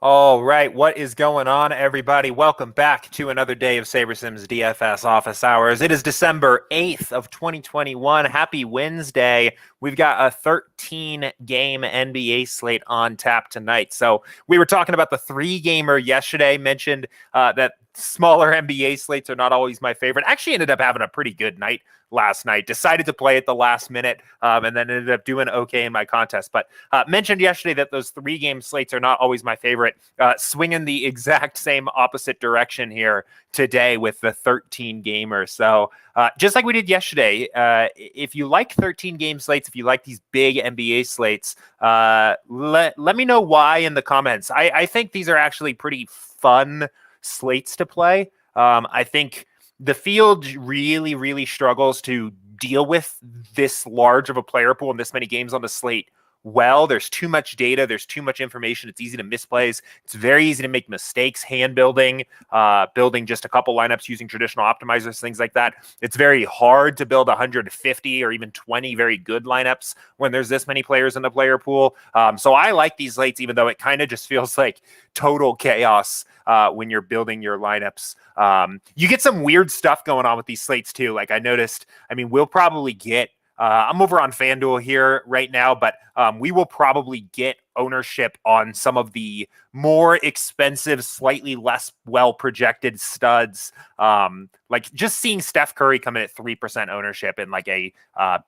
All right, what is going on, everybody? Welcome back to another day of SaberSim's DFS Office Hours. It is December 8th of 2021. Happy Wednesday. We've got a 13-game NBA slate on tap tonight. So we were talking about the three-gamer yesterday, mentioned that smaller NBA slates are not always my favorite. Actually ended up having a pretty good night last night. Decided to play at the last minute and then ended up doing okay in my contest. But mentioned yesterday that those three-game slates are not always my favorite. Swinging the exact same opposite direction here today with the 13-gamer. So just like we did yesterday, if you like 13-game slates, if you like these big NBA slates, let me know why in the comments. I think these are actually pretty fun slates to play. I think the field really, really struggles to deal with this large of a player pool and this many games on the slate. Well, there's too much data. There's too much information. It's easy to misplays. It's very easy to make mistakes, hand building, building just a couple lineups using traditional optimizers, things like that. It's very hard to build 150 or even 20 very good lineups when there's this many players in the player pool. So I like these slates, even though it kind of just feels like total chaos when you're building your lineups. You get some weird stuff going on with these slates too. Like I noticed, we'll probably get I'm over on FanDuel here right now, but we will probably get ownership on some of the more expensive, slightly less well-projected studs. Like just seeing Steph Curry come in at 3% ownership in like a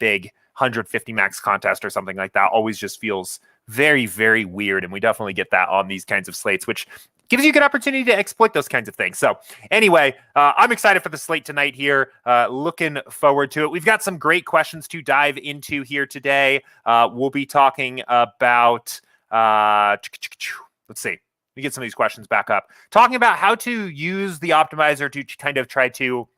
big 150 max contest or something like that always just feels very, very weird. And we definitely get that on these kinds of slates, which gives you a good opportunity to exploit those kinds of things. So anyway, I'm excited for the slate tonight here. Looking forward to it. We've got some great questions to dive into here today. We'll be talking about, let's see. Let me get some of these questions back up. Talking about how to use the optimizer to kind of try to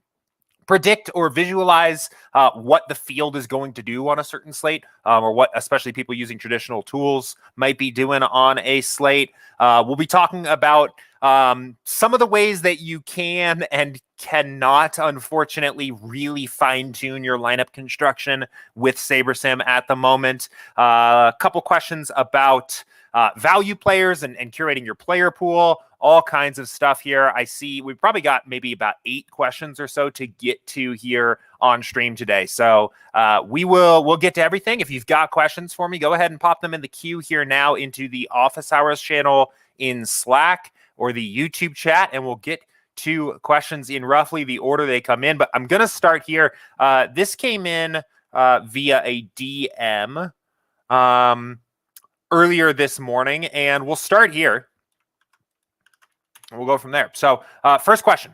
predict or visualize what the field is going to do on a certain slate, or what especially people using traditional tools might be doing on a slate. We'll be talking about some of the ways that you can and cannot, unfortunately, really fine-tune your lineup construction with SaberSim at the moment. A couple questions about value players and curating your player pool, all kinds of stuff here. I see we've probably got maybe about 8 questions or so to get to here on stream today. So we'll get to everything. If you've got questions for me, go ahead and pop them in the queue here now into the Office Hours channel in Slack or the YouTube chat, and we'll get to questions in roughly the order they come in. But I'm going to start here. This came in via a DM earlier this morning, and we'll start here. We'll go from there. So first question.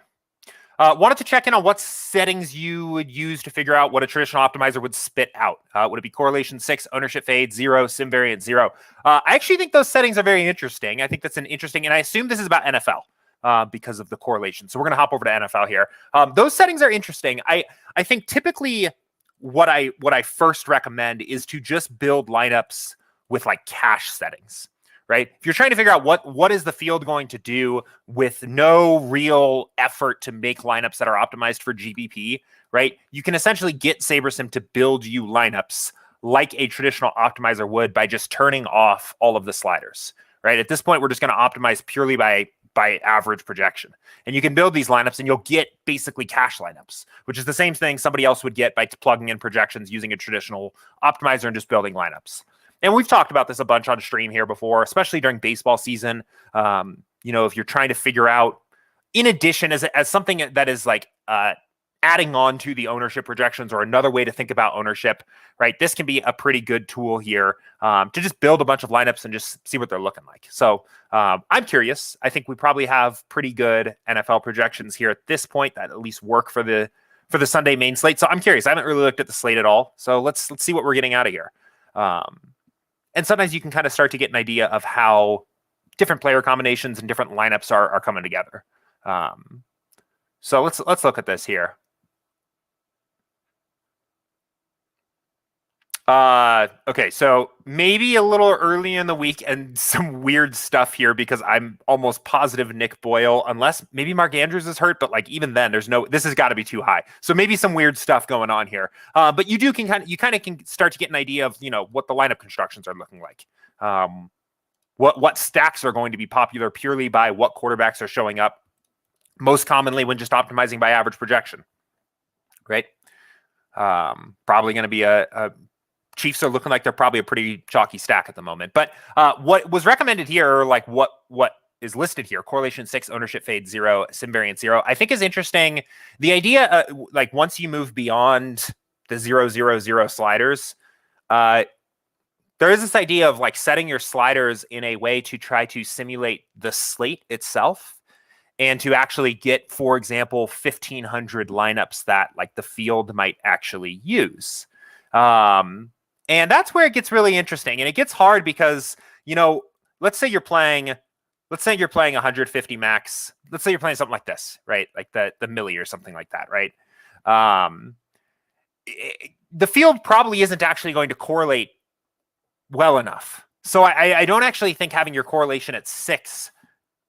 Wanted to check in on what settings you would use to figure out what a traditional optimizer would spit out. Would it be correlation 6, ownership fade 0, sim variant 0? I actually think those settings are very interesting. I think that's an interesting, and I assume this is about NFL because of the correlation. So we're going to hop over to NFL here. Those settings are interesting. I think typically what I first recommend is to just build lineups with like cache settings. Right? If you're trying to figure out what is the field going to do with no real effort to make lineups that are optimized for GPP, right? You can essentially get SaberSim to build you lineups like a traditional optimizer would by just turning off all of the sliders, right? At this point, we're just going to optimize purely by average projection. And you can build these lineups and you'll get basically cache lineups, which is the same thing somebody else would get by plugging in projections using a traditional optimizer and just building lineups. And we've talked about this a bunch on stream here before, especially during baseball season. If you're trying to figure out, in addition, as something that is like adding on to the ownership projections or another way to think about ownership, right? This can be a pretty good tool here to just build a bunch of lineups and just see what they're looking like. So I'm curious. I think we probably have pretty good NFL projections here at this point that at least work for the Sunday main slate. So I'm curious. I haven't really looked at the slate at all. So let's see what we're getting out of here. And sometimes you can kind of start to get an idea of how different player combinations and different lineups are coming together. So let's look at this here. Okay, so maybe a little early in the week and some weird stuff here because I'm almost positive Nick Boyle, unless maybe Mark Andrews is hurt, but like even then this has got to be too high. So maybe some weird stuff going on here. But you kind of can start to get an idea of, what the lineup constructions are looking like. what stacks are going to be popular purely by what quarterbacks are showing up most commonly when just optimizing by average projection. Right? Probably going to be a Chiefs are looking like they're probably a pretty chalky stack at the moment. But what was recommended here, like what is listed here, correlation 6, ownership fade 0, sim variance 0, I think is interesting. The idea, like once you move beyond the 0-0-0 sliders, there is this idea of like setting your sliders in a way to try to simulate the slate itself and to actually get, for example, 1,500 lineups that like the field might actually use. And that's where it gets really interesting. And it gets hard because, you know, let's say you're playing 150 max. Let's say you're playing something like this, right? Like the milli or something like that, right? The field probably isn't actually going to correlate well enough. So I don't actually think having your correlation at 6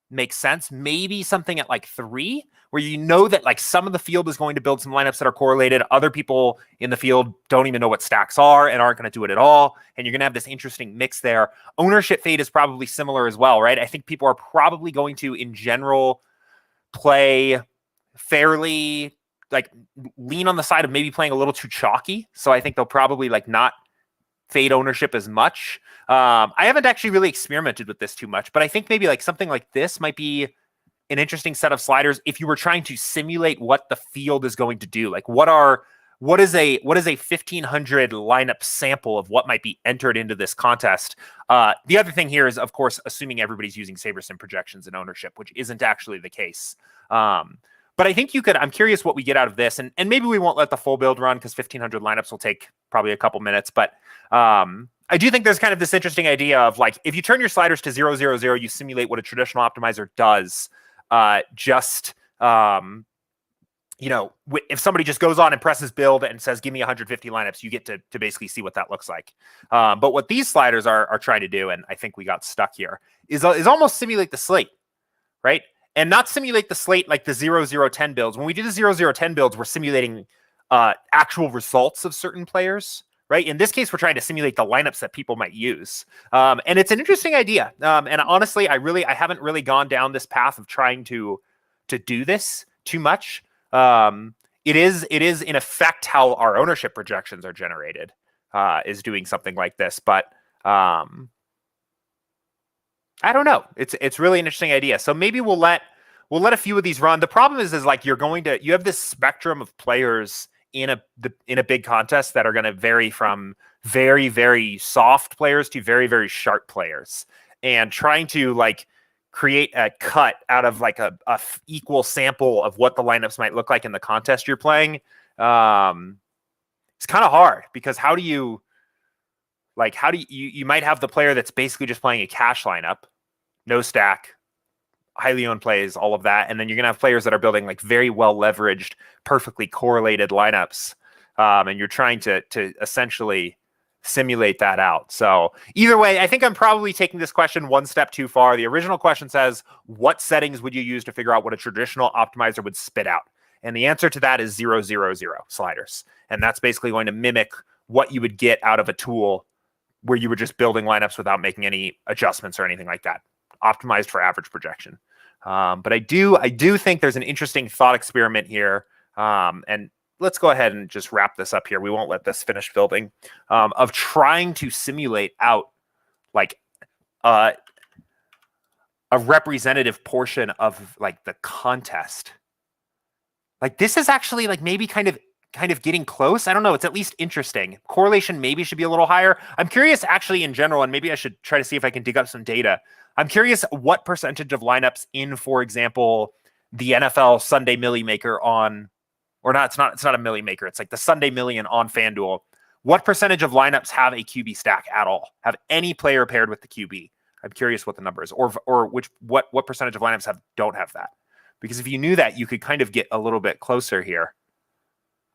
makes sense. Maybe something at like 3, where you know that like some of the field is going to build some lineups that are correlated. Other people in the field don't even know what stacks are and aren't going to do it at all. And you're going to have this interesting mix there. Ownership fade is probably similar as well, right? I think people are probably going to, in general, play fairly, like lean on the side of maybe playing a little too chalky. So I think they'll probably like not fade ownership as much. I haven't actually really experimented with this too much, but I think maybe like something like this might be an interesting set of sliders if you were trying to simulate what the field is going to do. Like what is a 1,500 lineup sample of what might be entered into this contest? The other thing here is, of course, assuming everybody's using SaberSim projections and ownership, which isn't actually the case. But I think I'm curious what we get out of this. And maybe we won't let the full build run because 1,500 lineups will take probably a couple minutes. But I do think there's kind of this interesting idea of like, if you turn your sliders to 0-0-0, you simulate what a traditional optimizer does. You know, if somebody just goes on and presses build and says, give me 150 lineups, you get to basically see what that looks like. But what these sliders are trying to do, and I think we got stuck here, is almost simulate the slate, right? And not simulate the slate like the 0-0-10 builds. When we do the 0-0-10 builds, we're simulating actual results of certain players, right? In this case, we're trying to simulate the lineups that people might use. And it's an interesting idea. And honestly, I haven't really gone down this path of trying to do this too much. It is in effect how our ownership projections are generated, is doing something like this. But I don't know. It's really an interesting idea. So maybe we'll let a few of these run. The problem is like you have this spectrum of players in a big contest that are going to vary from very, very soft players to very, very sharp players, and trying to like create a cut out of like a equal sample of what the lineups might look like in the contest you're playing. It's kind of hard because how do you might have the player that's basically just playing a cash lineup, no stack, highly owned plays, all of that. And then you're going to have players that are building like very well leveraged, perfectly correlated lineups. And you're trying to essentially simulate that out. So either way, I think I'm probably taking this question one step too far. The original question says, what settings would you use to figure out what a traditional optimizer would spit out? And the answer to that is 0-0-0 sliders. And that's basically going to mimic what you would get out of a tool where you were just building lineups without making any adjustments or anything like that. Optimized for average projection. But I do think there's an interesting thought experiment here. And let's go ahead and just wrap this up here. We won't let this finish building, of trying to simulate out like a representative portion of like the contest. Like this is actually like maybe kind of getting close. I don't know. It's at least interesting. Correlation maybe should be a little higher. I'm curious actually in general, and maybe I should try to see if I can dig up some data. I'm curious what percentage of lineups in, for example, the NFL Sunday Millie Maker on, or not, it's not a Millie Maker. It's like the Sunday Million on FanDuel. What percentage of lineups have a QB stack at all? Have any player paired with the QB? I'm curious what the number is, or what percentage of lineups don't have that? Because if you knew that, you could kind of get a little bit closer here.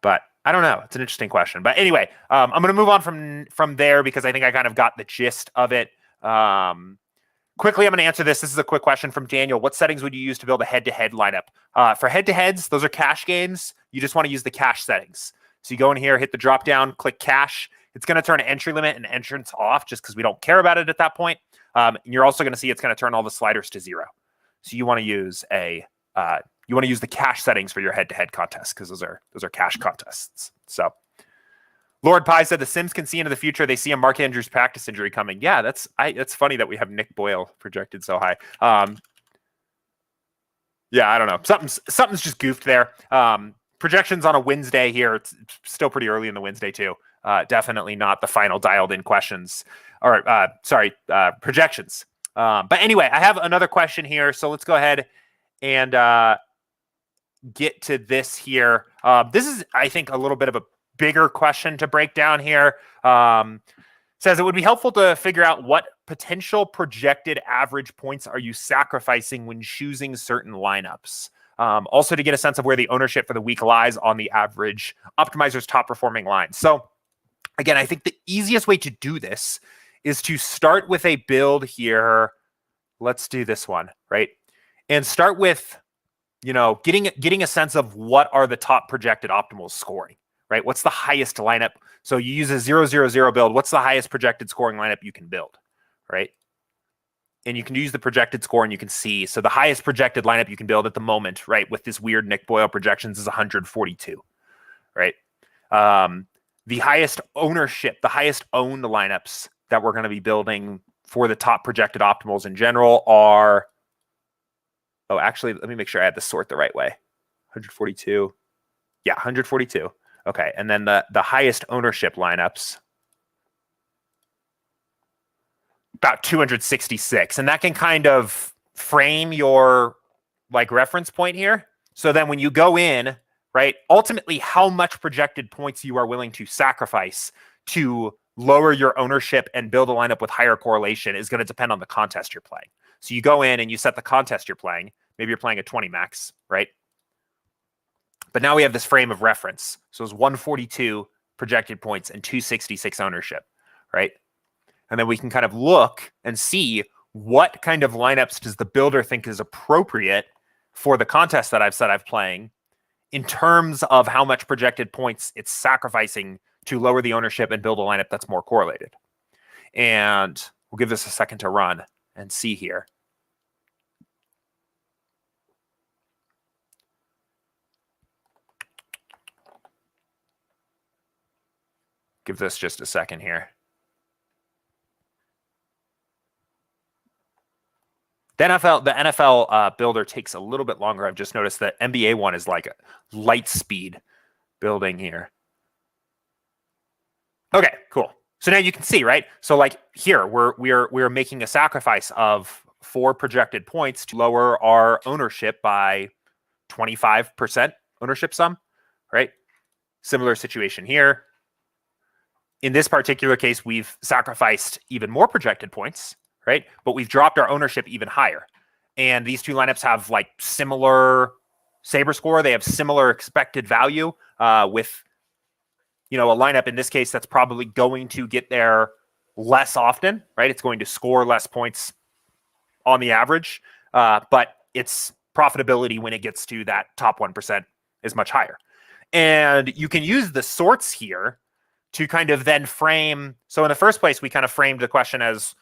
But I don't know. It's an interesting question. But anyway, I'm going to move on from there because I think I kind of got the gist of it. Quickly, I'm going to answer this. This is a quick question from Daniel. What settings would you use to build a head-to-head lineup? For head-to-heads, those are cash games. You just want to use the cash settings. So you go in here, hit the drop-down, click cash. It's going to turn entry limit and entrance off just because we don't care about it at that point. And you're also going to see it's going to turn all the sliders to 0. So you want to use the cash settings for your head-to-head contests, because those are cash contests. So Lord Pie said the Sims can see into the future. They see a Mark Andrews practice injury coming. Yeah, that's funny that we have Nick Boyle projected so high. Yeah, I don't know. Something's just goofed there. Projections on a Wednesday here. It's still pretty early in the Wednesday too. Definitely not the final dialed in questions or projections. But anyway, I have another question here. So let's go ahead and get to this here. This is, I think, a little bit of a bigger question to break down here. Says it would be helpful to figure out what potential projected average points are you sacrificing when choosing certain lineups. Also to get a sense of where the ownership for the week lies on the average optimizer's top performing line. So again, I think the easiest way to do this is to start with a build here. Let's do this one, right? And start with, getting a sense of what are the top projected optimals scoring, right? What's the highest lineup? So you use a 0-0-0 build. What's the highest projected scoring lineup you can build, right? And you can use the projected score and you can see. So the highest projected lineup you can build at the moment, right, with this weird Nick Boyle projections is 142, right? The highest ownership, the highest owned lineups that we're going to be building for the top projected optimals in general are, oh, actually, let me make sure I had the sort the right way. 142. Yeah, 142. Okay, and then the highest ownership lineups, about 266. And that can kind of frame your reference point here. So then when you go in, right, ultimately how much projected points you are willing to sacrifice to lower your ownership and build a lineup with higher correlation is going to depend on the contest you're playing. So you go in and you set the contest you're playing. Maybe you're playing a 20 max, right? But now we have this frame of reference. So it's 142 projected points and 266 ownership, right? And then we can kind of look and see what kind of lineups does the builder think is appropriate for the contest that I've said I'm playing in terms of how much projected points it's sacrificing to lower the ownership and build a lineup that's more correlated. And we'll give this a second to run and see here. Give this just a second here. The NFL builder takes a little bit longer. I've just noticed that NBA one is like a light speed building here. Okay, cool. So now you can see, right? So here we're making a sacrifice of 4 projected points to lower our ownership by 25% ownership sum, right? Similar situation here. In this particular case, we've sacrificed even more projected points, right? But we've dropped our ownership even higher. And these two lineups have similar Saber score. They have similar expected value with, a lineup in this case that's probably going to get there less often, right? It's going to score less points on the average, but its profitability when it gets to that top 1% is much higher. And you can use the sorts here to kind of then frame. So in the first place, we kind of framed the question as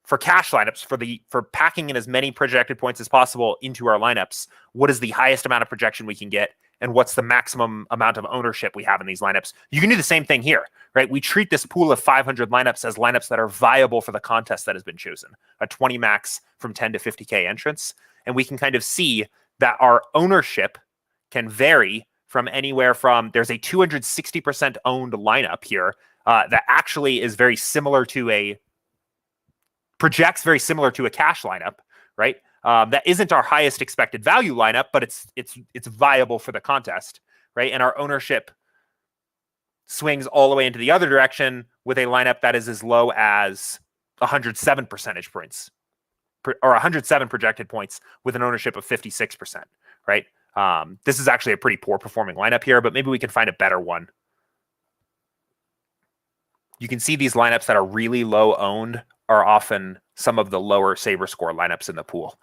for cash lineups, for packing in as many projected points as possible into our lineups, what is the highest amount of projection we can get, and what's the maximum amount of ownership we have in these lineups? You can do the same thing here, right? We treat this pool of 500 lineups as lineups that are viable for the contest that has been chosen, a 20 max from 10 to 50K entrance. And we can kind of see that our ownership can vary from anywhere from, there's a 260% owned lineup here that actually is very similar to projects very similar to a cash lineup, right? That isn't our highest expected value lineup, but it's viable for the contest, right? And our ownership swings all the way into the other direction with a lineup that is as low as 107 percentage points, or 107 projected points with an ownership of 56%, right? This is actually a pretty poor performing lineup here, but maybe we can find a better one. You can see these lineups that are really low owned are often some of the lower Saber score lineups in the pool.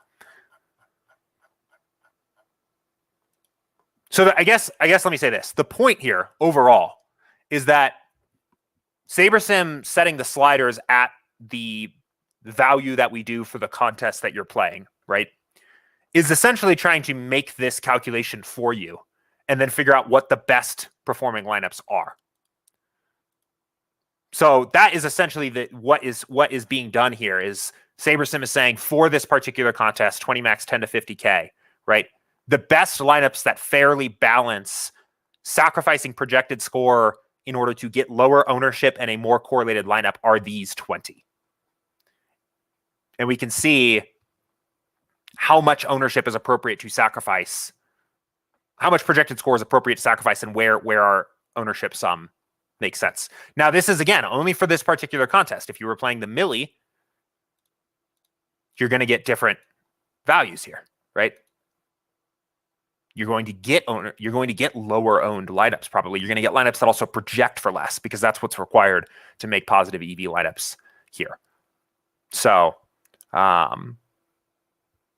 So I guess let me say this. The point here overall is that SaberSim setting the sliders at the value that we do for the contest that you're playing, right, is essentially trying to make this calculation for you and then figure out what the best performing lineups are. So that is essentially what is being done here. Is SaberSim is saying for this particular contest, 20 max 10 to 50K, right? The best lineups that fairly balance sacrificing projected score in order to get lower ownership and a more correlated lineup are these 20. And we can see how much ownership is appropriate to sacrifice, how much projected score is appropriate to sacrifice, and where our ownership sum makes sense. Now, this is, again, only for this particular contest. If you were playing the Millie, you're going to get different values here, right? You're going to get lower owned lineups probably. You're going to get lineups that also project for less because that's what's required to make positive EV lineups here. So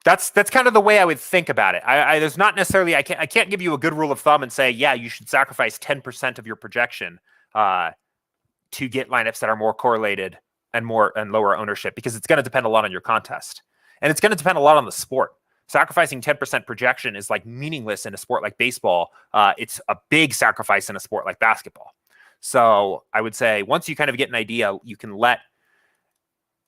that's kind of the way I would think about it. There's not necessarily, I can't give you a good rule of thumb and say, yeah, you should sacrifice 10% of your projection to get lineups that are more correlated and lower ownership, because it's going to depend a lot on your contest. And it's going to depend a lot on the sport. Sacrificing 10% projection is like meaningless in a sport like baseball. It's a big sacrifice in a sport like basketball. So I would say once you kind of get an idea, you can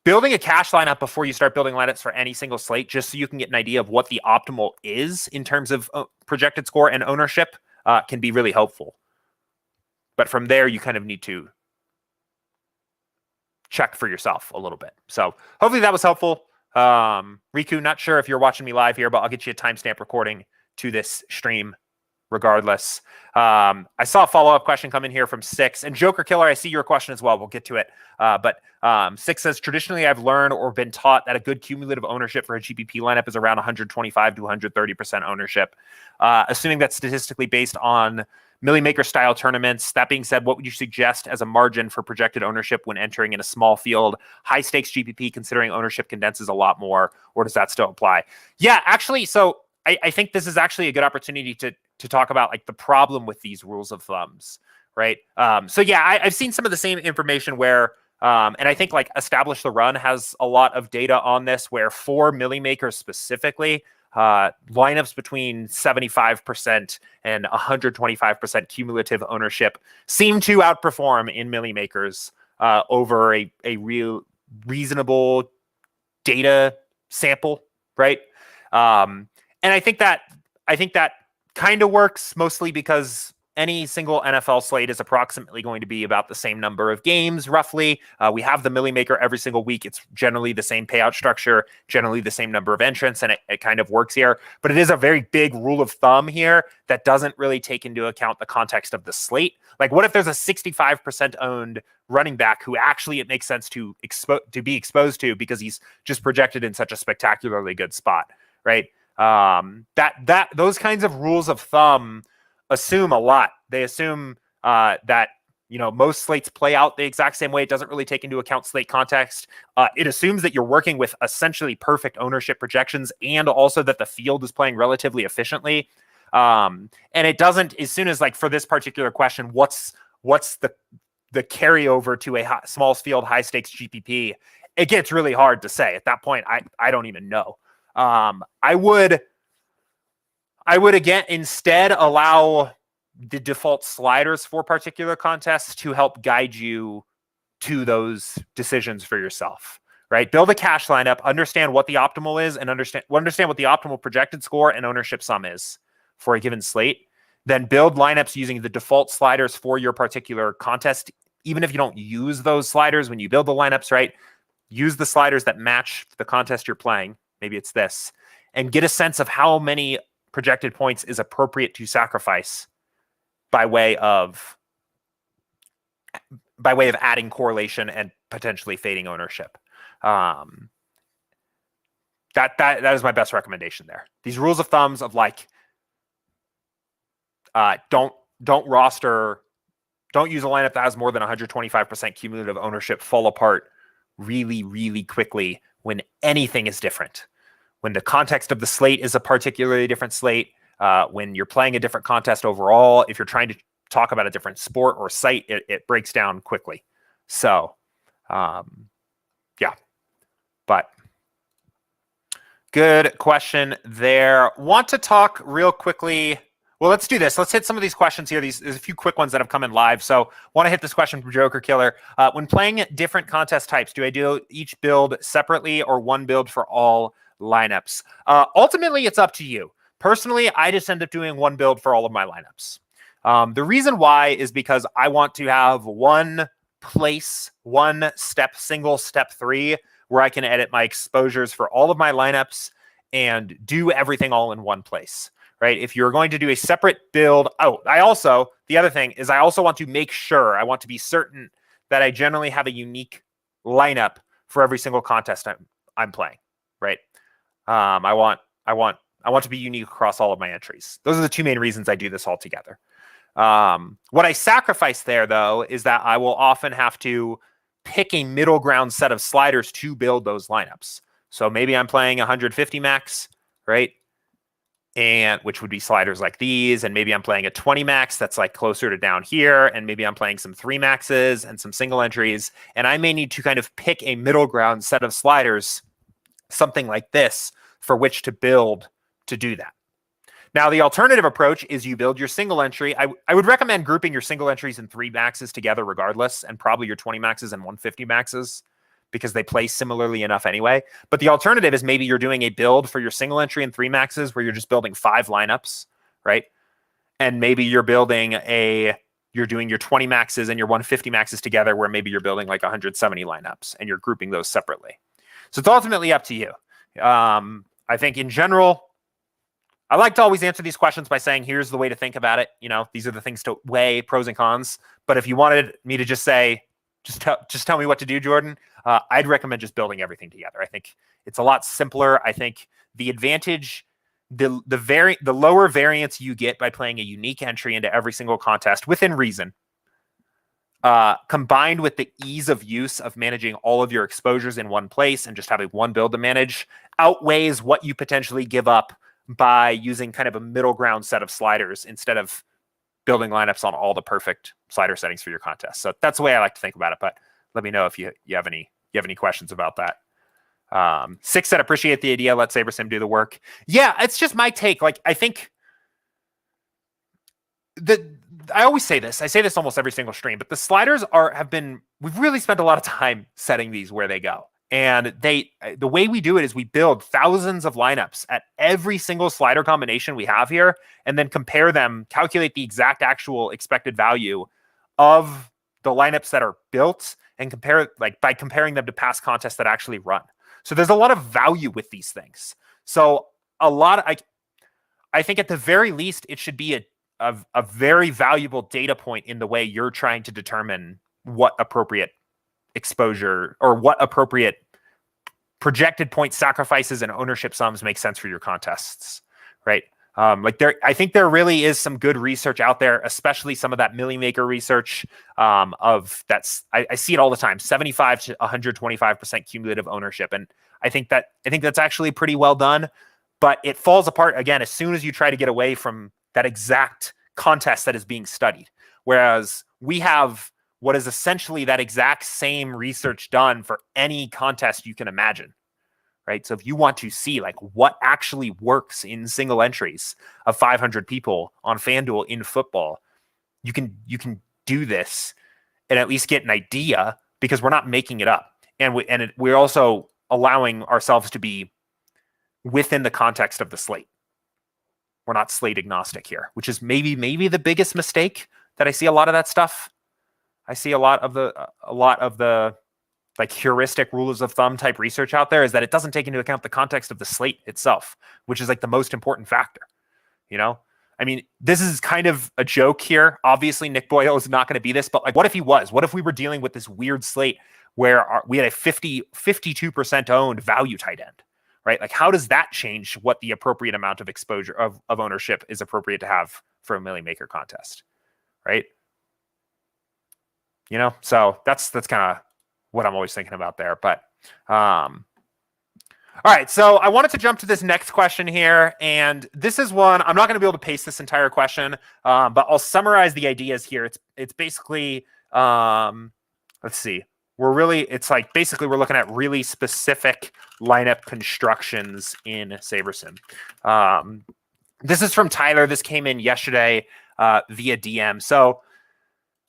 building a cash lineup before you start building lineups for any single slate, just so you can get an idea of what the optimal is in terms of projected score and ownership, can be really helpful. But from there, you kind of need to check for yourself a little bit. So hopefully that was helpful. Riku, not sure if you're watching me live here, but I'll get you a timestamp recording to this stream regardless. I saw a follow-up question come in here from Six, and Joker Killer, I see your question as well. We'll get to it. But Six says, traditionally I've learned or been taught that a good cumulative ownership for a GPP lineup is around 125 to 130% ownership. Assuming that's statistically based on Millie Maker style tournaments. That being said, what would you suggest as a margin for projected ownership when entering in a small field, high stakes GPP, considering ownership condenses a lot more, or does that still apply? Yeah, actually, so I think this is actually a good opportunity to talk about like the problem with these rules of thumbs, right? So yeah, I've seen some of the same information where, and I think like Establish the Run has a lot of data on this, where for Millie Makers specifically, lineups between 75% and 125% cumulative ownership seem to outperform in Millie Makers over a real reasonable data sample, right? And I think that kind of works mostly because any single NFL slate is approximately going to be about the same number of games, roughly. We have the Millie Maker every single week. It's generally the same payout structure, generally the same number of entrants, and it kind of works here. But it is a very big rule of thumb here that doesn't really take into account the context of the slate. Like, what if there's a 65% owned running back who actually it makes sense to be exposed to because he's just projected in such a spectacularly good spot, right? Those kinds of rules of thumb assume a lot. They assume that most slates play out the exact same way. It doesn't really take into account slate context. It assumes that you're working with essentially perfect ownership projections, and also that the field is playing relatively efficiently. And it doesn't, as soon as, like, for this particular question, what's the carryover to a small field high stakes GPP? It gets really hard to say. At that point, I don't even know. I would again instead allow the default sliders for particular contests to help guide you to those decisions for yourself, right? Build a cash lineup, understand what the optimal is, and understand what the optimal projected score and ownership sum is for a given slate. Then build lineups using the default sliders for your particular contest. Even if you don't use those sliders when you build the lineups, right? Use the sliders that match the contest you're playing. Maybe it's this, and get a sense of how many projected points is appropriate to sacrifice by way of adding correlation and potentially fading ownership. That is my best recommendation there. These rules of thumbs of like, don't use a lineup that has more than 125% cumulative ownership fall apart really, really quickly when anything is different. When the context of the slate is a particularly different slate, when you're playing a different contest overall, if you're trying to talk about a different sport or site, it breaks down quickly. So, yeah. But good question there. Want to talk real quickly. Well, let's do this. Let's hit some of these questions here. There's a few quick ones that have come in live. So want to hit this question from Joker Killer. When playing different contest types, do I do each build separately or one build for all lineups? Ultimately, it's up to you. Personally, I just end up doing one build for all of my lineups. The reason why is because I want to have one place, one step, single step 3, where I can edit my exposures for all of my lineups and do everything all in one place, right? If you're going to do a separate build, the other thing is I also want to make sure, I want to be certain that I generally have a unique lineup for every single contest I'm playing, right? I want to be unique across all of my entries. Those are the two main reasons I do this all together. What I sacrifice there, though, is that I will often have to pick a middle ground set of sliders to build those lineups. So maybe I'm playing 150 max, right? And which would be sliders like these. And maybe I'm playing a 20 max that's like closer to down here. And maybe I'm playing some 3 maxes and some single entries. And I may need to kind of pick a middle ground set of sliders, something like this, for which to build to do that. Now, the alternative approach is you build your single entry. I would recommend grouping your single entries and 3 maxes together regardless, and probably your 20 maxes and 150 maxes, because they play similarly enough anyway. But the alternative is maybe you're doing a build for your single entry and 3 maxes where you're just building 5 lineups, right? And maybe you're doing your 20 maxes and your 150 maxes together, where maybe you're building like 170 lineups and you're grouping those separately. So it's ultimately up to you. I think in general, I like to always answer these questions by saying, here's the way to think about it. You know, these are the things to weigh, pros and cons. But if you wanted me to just say, just tell me what to do, Jordan, I'd recommend just building everything together. I think it's a lot simpler. I think the advantage, the lower variance you get by playing a unique entry into every single contest within reason, combined with the ease of use of managing all of your exposures in one place and just having one build to manage, outweighs what you potentially give up by using kind of a middle ground set of sliders instead of building lineups on all the perfect slider settings for your contest. So that's the way I like to think about it. But let me know if you have any questions about that. 6 said, appreciate the idea. Let SaberSim do the work. Yeah, it's just my take. Like, I think I always say this. I say this almost every single stream, but the sliders we've really spent a lot of time setting these where they go. And the way we do it is we build thousands of lineups at every single slider combination we have here, and then compare them, calculate the exact actual expected value of the lineups that are built, and by comparing them to past contests that actually run. So there's a lot of value with these things. So I think at the very least, it should be a very valuable data point in the way you're trying to determine what appropriate exposure or what appropriate projected point sacrifices and ownership sums make sense for your contests, right? I think there really is some good research out there, especially some of that Millie Maker research I see it all the time, 75 to 125% cumulative ownership. And I think that's actually pretty well done, but it falls apart again as soon as you try to get away from that exact contest that is being studied. Whereas we have what is essentially that exact same research done for any contest you can imagine, right? So if you want to see like what actually works in single entries of 500 people on FanDuel in football, you can do this and at least get an idea, because we're not making it up. And we're also allowing ourselves to be within the context of the slate. We're not slate agnostic here, which is maybe the biggest mistake that I see a lot of that stuff. I see a lot of the like heuristic rules of thumb type research out there is that it doesn't take into account the context of the slate itself, which is like the most important factor. You know, I mean, this is kind of a joke here. Obviously, Nick Boyle is not going to be this, but like, what if he was? What if we were dealing with this weird slate where we had a 52% owned value tight end, right? Like, how does that change what the appropriate amount of exposure of ownership is appropriate to have for a Millie Maker contest, right? You know, so that's kind of what I'm always thinking about there. But all right, so I wanted to jump to this next question here, and this is one I'm not going to be able to paste this entire question, but I'll summarize the ideas here. It's basically let's see. it's like basically we're looking at really specific lineup constructions in SaberSim. This is from Tyler. This came in yesterday via DM. So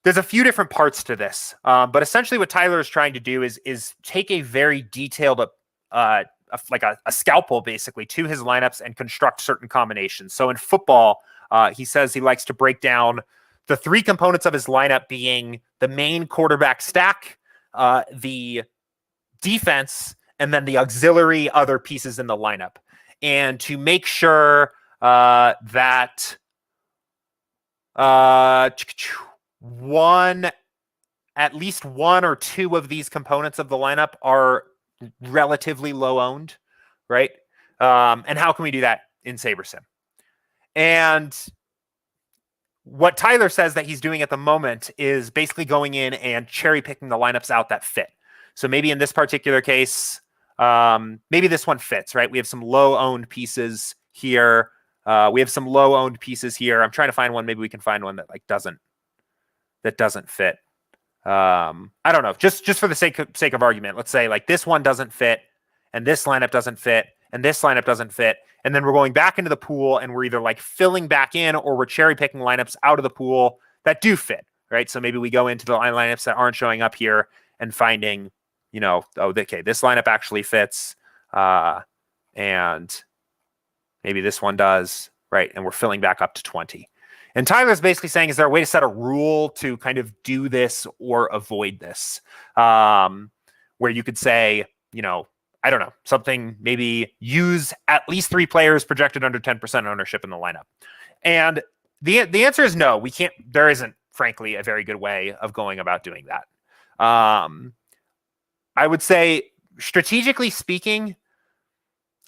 there's a few different parts to this, but essentially what Tyler is trying to do is take a very detailed, like a scalpel basically to his lineups and construct certain combinations. So in football, he says he likes to break down the three components of his lineup being the main quarterback stack, the defense, and then the auxiliary other pieces in the lineup. And to make sure that at least one or two of these components of the lineup are relatively low owned, right? And how can we do that in SaberSim? And what Tyler says that he's doing at the moment is basically going in and cherry picking the lineups out that fit. So maybe in this particular case, maybe this one fits, right? We have some low owned pieces here. We have some low owned pieces here. I'm trying to find one. Maybe we can find one that doesn't fit. I don't know. Just for the sake of argument, let's say like this one doesn't fit, and this lineup doesn't fit, and this lineup doesn't fit. And then we're going back into the pool and we're either like filling back in or we're cherry picking lineups out of the pool that do fit, right? So maybe we go into the lineups that aren't showing up here and finding, okay, this lineup actually fits. And maybe this one does, right? And we're filling back up to 20. And Tyler's basically saying, is there a way to set a rule to kind of do this or avoid this? Where you could say, I don't know, something, maybe use at least 3 players projected under 10% ownership in the lineup. And the answer is no, we can't. There isn't, frankly, a very good way of going about doing that. I would say, strategically speaking,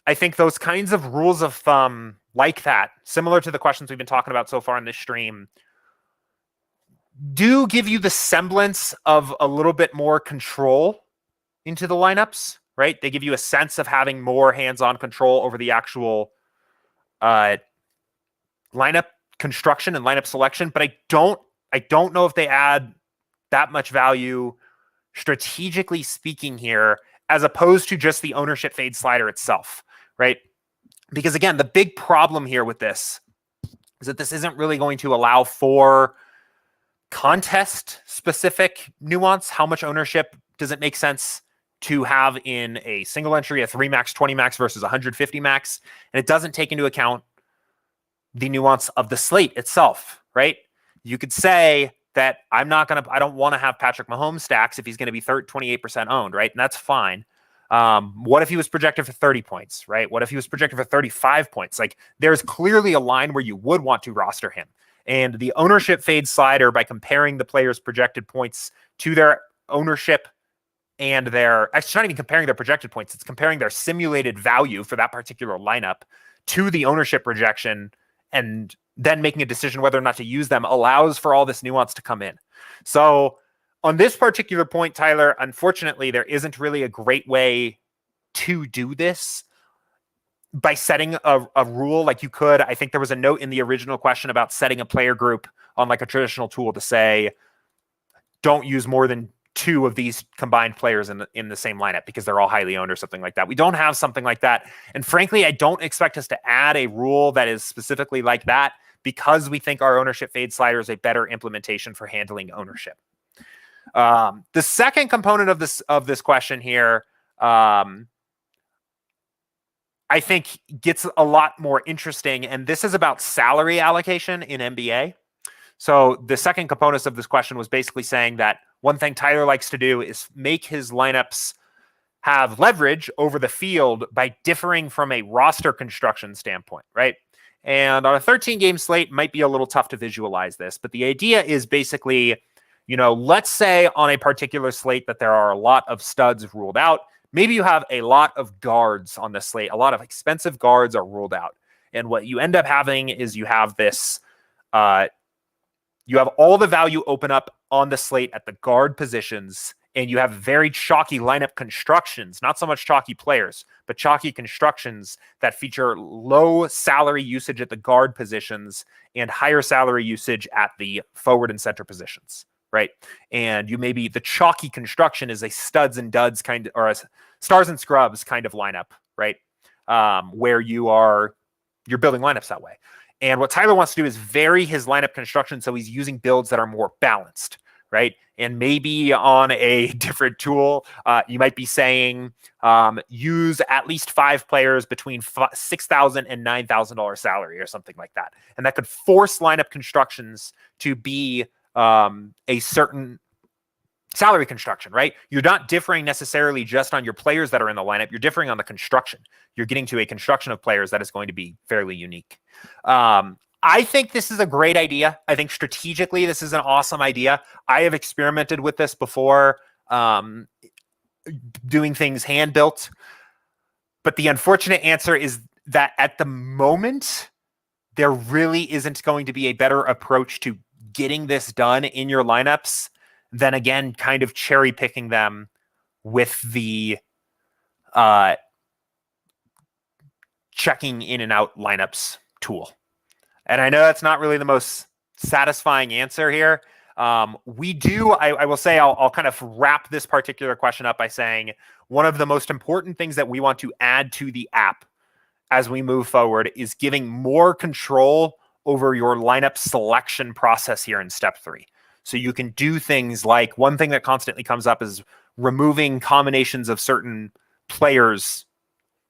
I think those kinds of rules of thumb like that, similar to the questions we've been talking about so far in this stream, do give you the semblance of a little bit more control into the lineups, right? They give you a sense of having more hands-on control over the actual lineup construction and lineup selection, but I don't know if they add that much value strategically speaking here, as opposed to just the ownership fade slider itself, right? Because again, the big problem here with this is that this isn't really going to allow for contest specific nuance. How much ownership does it make sense to have in a single entry, a 3 max, 20 max versus 150 max? And it doesn't take into account the nuance of the slate itself, right? You could say that I don't want to have Patrick Mahomes stacks if he's going to be 28% owned, right? And that's fine. What if he was projected for 30 points, right? What if he was projected for 35 points? Like, there's clearly a line where you would want to roster him. And the ownership fade slider, by comparing the player's projected points to their ownership and it's not even comparing their projected points, it's comparing their simulated value for that particular lineup to the ownership projection, and then making a decision whether or not to use them, allows for all this nuance to come in. So on this particular point, Tyler, unfortunately, there isn't really a great way to do this by setting a rule like you could. I think there was a note in the original question about setting a player group on like a traditional tool to say, don't use more than 2 of these combined players in the same lineup because they're all highly owned or something like that. We don't have something like that. And frankly, I don't expect us to add a rule that is specifically like that, because we think our ownership fade slider is a better implementation for handling ownership. The second component of this question here, I think gets a lot more interesting, and this is about salary allocation in NBA. So the second component of this question was basically saying that one thing Tyler likes to do is make his lineups have leverage over the field by differing from a roster construction standpoint, right? And on a 13-game slate, might be a little tough to visualize this, but the idea is basically, let's say on a particular slate that there are a lot of studs ruled out. Maybe you have a lot of guards on the slate. A lot of expensive guards are ruled out. And what you end up having is you have this, you have all the value open up on the slate at the guard positions, and you have very chalky lineup constructions, not so much chalky players, but chalky constructions that feature low salary usage at the guard positions and higher salary usage at the forward and center positions, right? And you maybe the chalky construction is a studs and duds kind of, or a stars and scrubs kind of lineup, right? Where you're building lineups that way. And what Tyler wants to do is vary his lineup construction so he's using builds that are more balanced, right? And maybe on a different tool, you might be saying use at least 5 players between $6,000 and $9,000 salary or something like that. And that could force lineup constructions to be a certain salary construction, right? You're not differing necessarily just on your players that are in the lineup. You're differing on the construction. You're getting to a construction of players that is going to be fairly unique. I think this is a great idea. I think strategically, this is an awesome idea. I have experimented with this before, doing things hand-built. But the unfortunate answer is that at the moment, there really isn't going to be a better approach to getting this done in your lineups than, again, kind of cherry picking them with the checking in and out lineups tool. And I know that's not really the most satisfying answer here. I will say, I'll kind of wrap this particular question up by saying one of the most important things that we want to add to the app as we move forward is giving more control over your lineup selection process here in step 3. So you can do things like, one thing that constantly comes up is removing combinations of certain players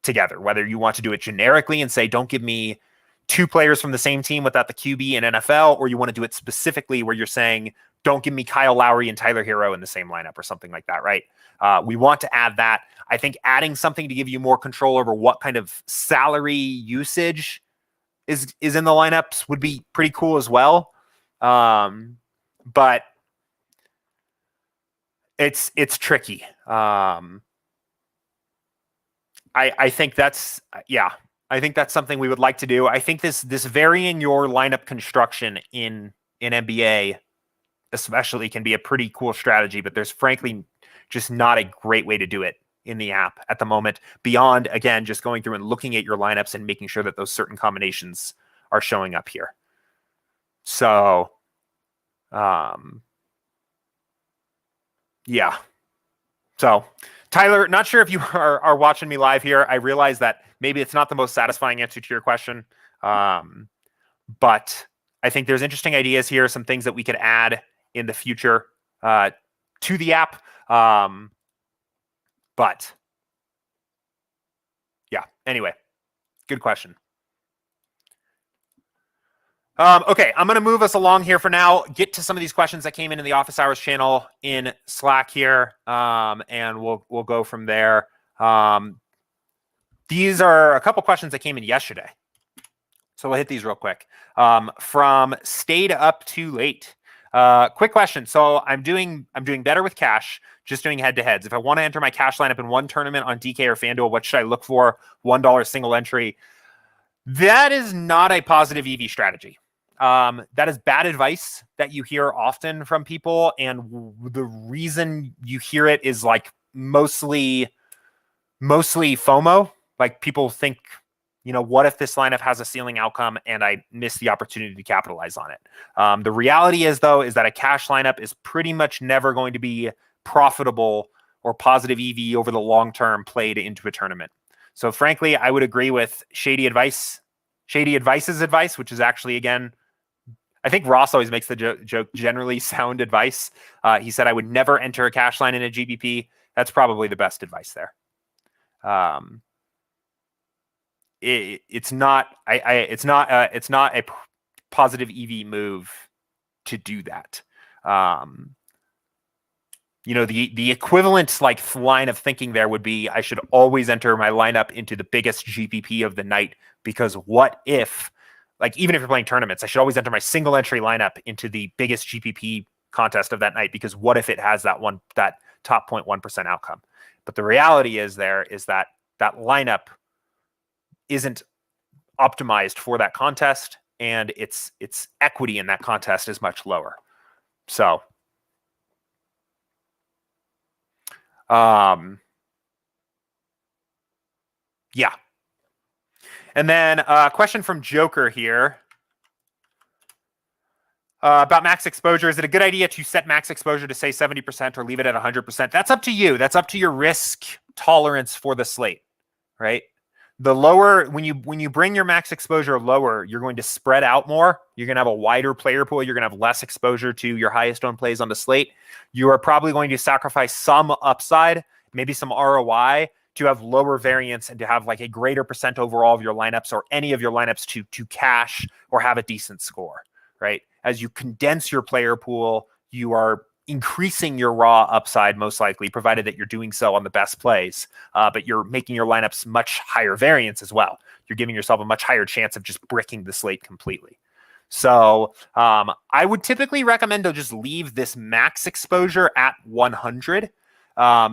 together, whether you want to do it generically and say, don't give me 2 players from the same team without the QB in NFL, or you want to do it specifically where you're saying, don't give me Kyle Lowry and Tyler Hero in the same lineup or something like that, right? We want to add that. I think adding something to give you more control over what kind of salary usage is in the lineups would be pretty cool as well. But it's tricky. I think that's, I think that's something we would like to do. I think this varying your lineup construction in NBA especially can be a pretty cool strategy, but there's frankly just not a great way to do it in the app at the moment, beyond, again, just going through and looking at your lineups and making sure that those certain combinations are showing up here. So, yeah. So, Tyler, not sure if you are watching me live here. I realize that maybe it's not the most satisfying answer to your question, but I think there's interesting ideas here, some things that we could add in the future to the app. But yeah, anyway, good question. Okay, I'm going to move us along here for now, get to some of these questions that came in the Office Hours channel in Slack here, and we'll go from there. These are a couple questions that came in yesterday, so we'll hit these real quick. From Stayed Up Too Late. Quick question. So I'm doing better with cash, just doing head-to-heads. If I want to enter my cash lineup in one tournament on DK or FanDuel, what should I look for? $1 single entry. That is not a positive EV strategy. That is bad advice that you hear often from people, and the reason you hear it is like mostly FOMO. Like, people think, what if this lineup has a ceiling outcome and I miss the opportunity to capitalize on it? The reality is, though, is that a cash lineup is pretty much never going to be profitable or positive EV over the long term played into a tournament. So frankly, I would agree with Shady Advice's advice, which is actually, again, I think Ross always makes the joke, generally sound advice. He said, I would never enter a cash line in a GPP. That's probably the best advice there. It's not a positive EV move to do that. The equivalent line of thinking there would be, I should always enter my lineup into the biggest GPP of the night, because what if, even if you're playing tournaments, I should always enter my single entry lineup into the biggest GPP contest of that night, because what if it has that top 0.1% outcome? But the reality is that lineup isn't optimized for that contest, and its equity in that contest is much lower. So, yeah. And then a question from Joker here. About max exposure, is it a good idea to set max exposure to say 70% or leave it at 100%? That's up to you. That's up to your risk tolerance for the slate, right? The lower, when you bring your max exposure lower, you're going to spread out more. You're going to have a wider player pool. You're going to have less exposure to your highest owned plays on the slate. You are probably going to sacrifice some upside, maybe some ROI, to have lower variance and to have like a greater percent overall of your lineups or any of your lineups to cash or have a decent score, right? As you condense your player pool, you are increasing your raw upside, most likely, provided that you're doing so on the best plays. But you're making your lineups much higher variance as well. You're giving yourself a much higher chance of just bricking the slate completely. So I would typically recommend to just leave this max exposure at 100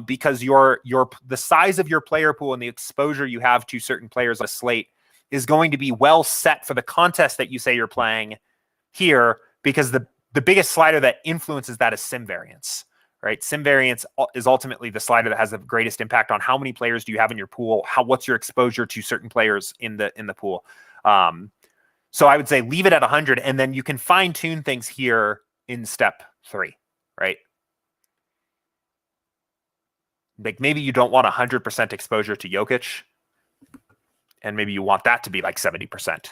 because the size of your player pool and the exposure you have to certain players on a slate is going to be well set for the contest that you say you're playing here, because the biggest slider that influences that is sim variance, right? Sim variance is ultimately the slider that has the greatest impact on how many players do you have in your pool, what's your exposure to certain players in the pool. So I would say leave it at 100, and then you can fine tune things here in step 3, right? Like maybe you don't want 100% exposure to Jokic, and maybe you want that to be like 70%.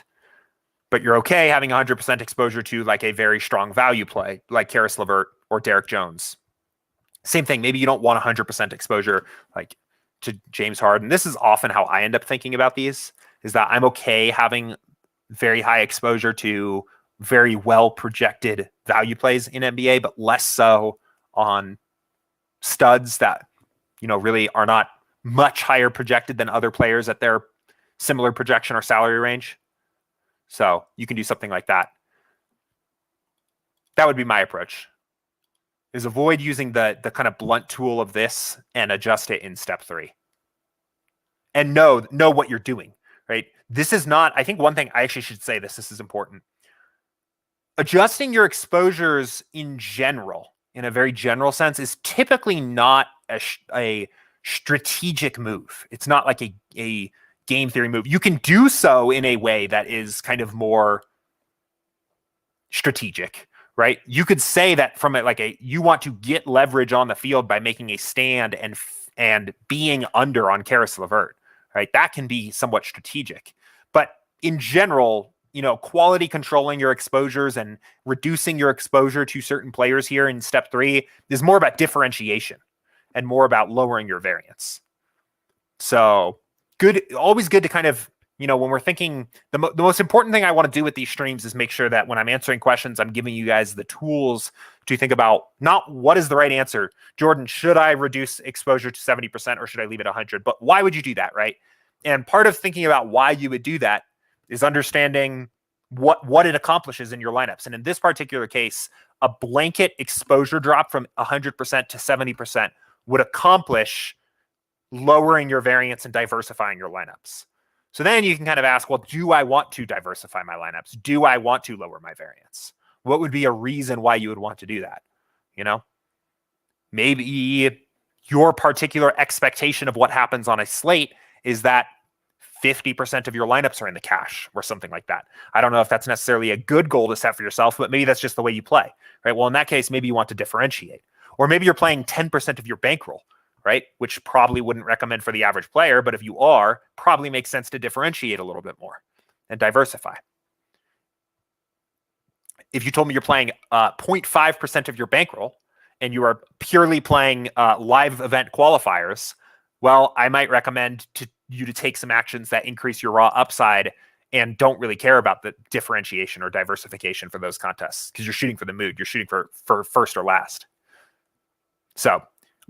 But you're okay having 100% exposure to like a very strong value play, like Karis LeVert or Derek Jones. Same thing. Maybe you don't want 100% exposure like to James Harden. This is often how I end up thinking about these, is that I'm okay having very high exposure to very well projected value plays in NBA, but less so on studs that, really are not much higher projected than other players at their similar projection or salary range. So you can do something like that. That would be my approach, is avoid using the kind of blunt tool of this and adjust it in step 3. And know what you're doing, right? This is not, I think one thing I actually should say this is important. Adjusting your exposures in general, in a very general sense, is typically not a strategic move. It's not like a game theory move. You can do so in a way that is kind of more strategic, right? You could say that from you want to get leverage on the field by making a stand and being under on Karis LeVert, right? That can be somewhat strategic. But in general, quality controlling your exposures and reducing your exposure to certain players here in step 3 is more about differentiation and more about lowering your variance. So always good to kind of, when we're thinking, the most important thing I want to do with these streams is make sure that when I'm answering questions, I'm giving you guys the tools to think about not what is the right answer. Jordan, should I reduce exposure to 70% or should I leave it 100? But why would you do that, right? And part of thinking about why you would do that is understanding what it accomplishes in your lineups. And in this particular case, a blanket exposure drop from 100% to 70% would accomplish lowering your variance and diversifying your lineups. So then you can kind of ask, well, do I want to diversify my lineups? Do I want to lower my variance? What would be a reason why you would want to do that? Maybe your particular expectation of what happens on a slate is that 50% of your lineups are in the cash or something like that. I don't know if that's necessarily a good goal to set for yourself, but maybe that's just the way you play, right? Well, in that case, maybe you want to differentiate. Or maybe you're playing 10% of your bankroll, right? Which probably wouldn't recommend for the average player, but if you are, probably makes sense to differentiate a little bit more and diversify. If you told me you're playing 0.5% of your bankroll and you are purely playing live event qualifiers, well, I might recommend you to take some actions that increase your raw upside and don't really care about the differentiation or diversification for those contests because you're shooting for the mood. You're shooting for first or last. So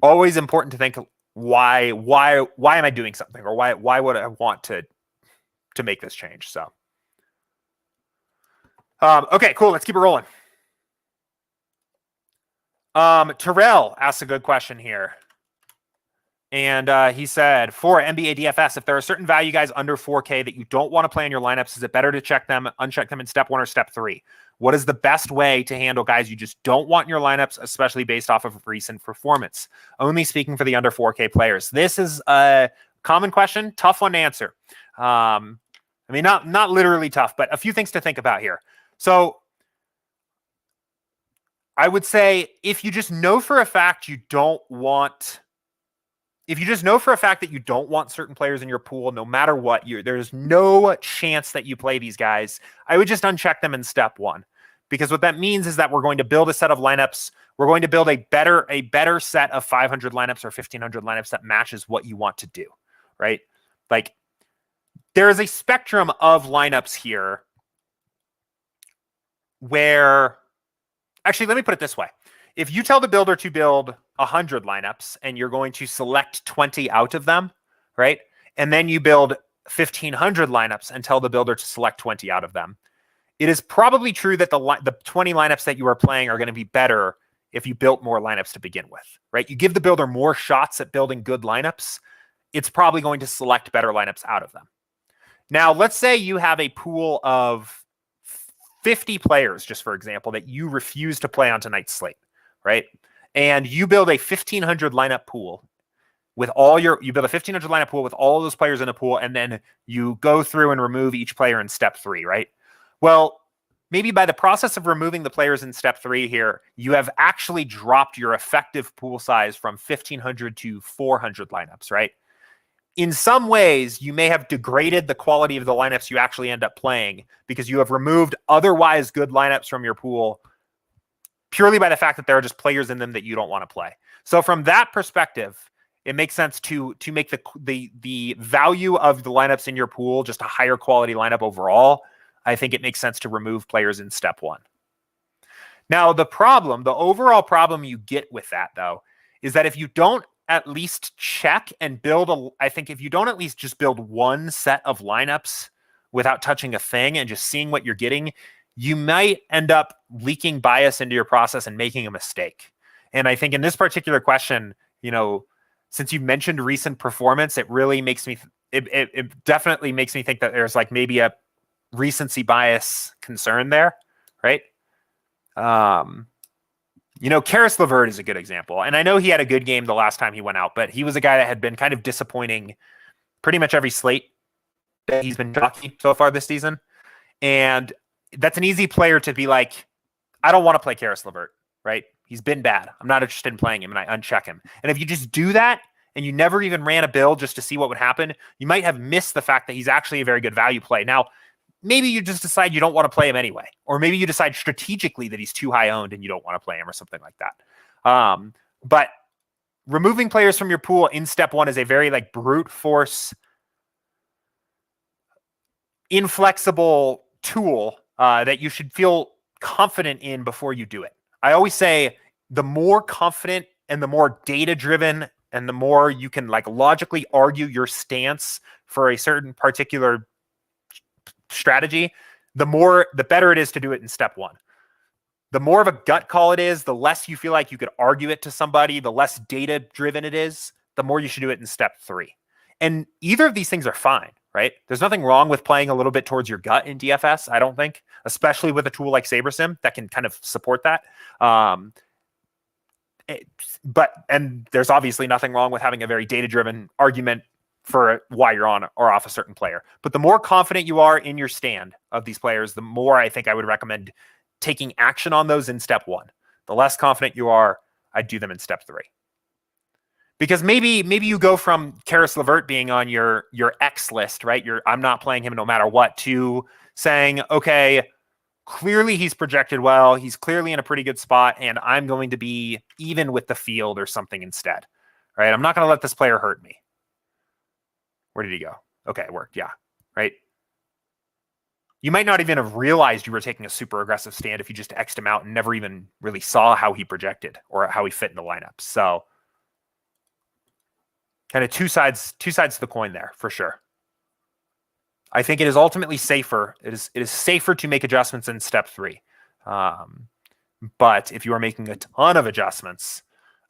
always important to think, why am I doing something, or why would I want to make this change? So, okay, cool. Let's keep it rolling. Terrell asks a good question here. And he said, for NBA DFS, if there are certain value guys under 4K that you don't want to play in your lineups, is it better to uncheck them in step 1 or step 3? What is the best way to handle guys you just don't want in your lineups, especially based off of recent performance? Only speaking for the under 4K players. This is a common question, tough one to answer. Not literally tough, but a few things to think about here. So I would say if you just know for a fact you don't want, if you just know for a fact that you don't want certain players in your pool, no matter what, there's no chance that you play these guys, I would just uncheck them in step one. Because what that means is that we're going to build a set of lineups. We're going to build a better set of 500 lineups or 1500 lineups that matches what you want to do, right? Like, there is a spectrum of lineups here where, actually, let me put it this way. If you tell the builder to build 100 lineups and you're going to select 20 out of them, right? And then you build 1500 lineups and tell the builder to select 20 out of them, it is probably true that the 20 lineups that you are playing are going to be better if you built more lineups to begin with, right? You give the builder more shots at building good lineups, it's probably going to select better lineups out of them. Now, let's say you have a pool of 50 players, just for example, that you refuse to play on tonight's slate, right? And you build a 1500 lineup pool with you build a 1500 lineup pool with all of those players in a pool, and then you go through and remove each player in step 3, right? Well, maybe by the process of removing the players in step 3 here, you have actually dropped your effective pool size from 1500 to 400 lineups, right? In some ways, you may have degraded the quality of the lineups you actually end up playing because you have removed otherwise good lineups from your pool purely by the fact that there are just players in them that you don't want to play. So from that perspective, it makes sense to make the value of the lineups in your pool just a higher quality lineup overall. I think it makes sense to remove players in step 1. Now, the overall problem you get with that, though, is that if you don't at least check and I think if you don't at least just build one set of lineups without touching a thing and just seeing what you're getting, you might end up leaking bias into your process and making a mistake. And I think in this particular question, since you mentioned recent performance, it really makes me, it definitely makes me think that there's like maybe a recency bias concern there, right? Karis LeVert is a good example. And I know he had a good game the last time he went out, but he was a guy that had been kind of disappointing pretty much every slate that he's been jockeying so far this season. And that's an easy player to be like, I don't want to play Karis LeVert, right? He's been bad. I'm not interested in playing him, and I uncheck him. And if you just do that and you never even ran a build just to see what would happen, you might have missed the fact that he's actually a very good value play. Now, maybe you just decide you don't want to play him anyway. Or maybe you decide strategically that he's too high owned and you don't want to play him or something like that. But removing players from your pool in step 1 is a very brute force, inflexible tool that you should feel confident in before you do it. I always say the more confident and the more data-driven and the more you can logically argue your stance for a certain particular strategy, the better it is to do it in step 1. The more of a gut call it is, the less you feel like you could argue it to somebody, the less data driven it is, the more you should do it in step 3. And either of these things are fine, right? There's nothing wrong with playing a little bit towards your gut in DFS, I don't think, especially with a tool like SaberSim that can kind of support that. And there's obviously nothing wrong with having a very data driven argument for why you're on or off a certain player. But the more confident you are in your stand of these players, the more I think I would recommend taking action on those in step 1. The less confident you are, I'd do them in step 3. Because maybe you go from Karis LeVert being on your X list, right? I'm not playing him no matter what, to saying, okay, clearly he's projected well. He's clearly in a pretty good spot, and I'm going to be even with the field or something instead, right? I'm not going to let this player hurt me. Where did he go? Okay, it worked. Yeah, right? You might not even have realized you were taking a super aggressive stand if you just X'd him out and never even really saw how he projected or how he fit in the lineup. So kind of two sides to the coin there for sure. I think it is ultimately safer. It is safer to make adjustments in step 3. But if you are making a ton of adjustments,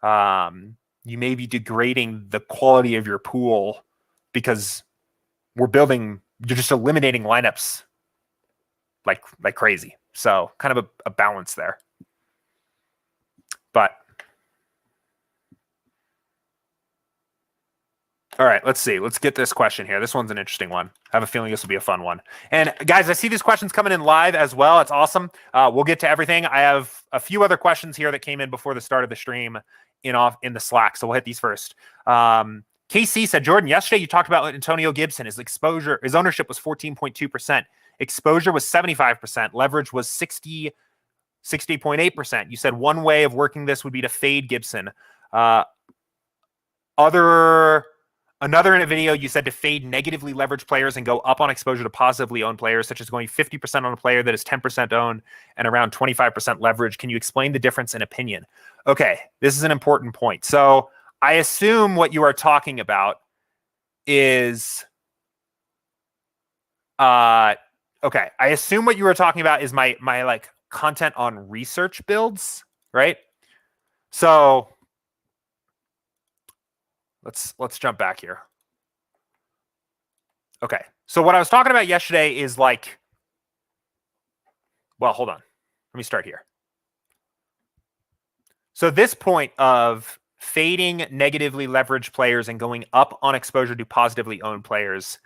you may be degrading the quality of your pool because you're just eliminating lineups like crazy. So kind of a balance there. But All right, let's see. Let's get this question here. This one's an interesting one. I have a feeling this will be a fun one. And guys, I see these questions coming in live as well. It's awesome. We'll get to everything. I have a few other questions here that came in before the start of the stream in the Slack. So we'll hit these first. KC said, Jordan, yesterday you talked about Antonio Gibson. His ownership was 14.2%. Exposure was 75%. Leverage was 60.8%. You said one way of working this would be to fade Gibson. Another in a video, you said to fade negatively leveraged players and go up on exposure to positively owned players, such as going 50% on a player that is 10% owned and around 25% leverage. Can you explain the difference in opinion? Okay, this is an important point. So I assume what you are talking about is, I assume what you were talking about is my like content on research builds, right? So let's jump back here. Okay. So what I was talking about yesterday is like, well, hold on. Let me start here. So this point of fading negatively leveraged players and going up on exposure to positively owned players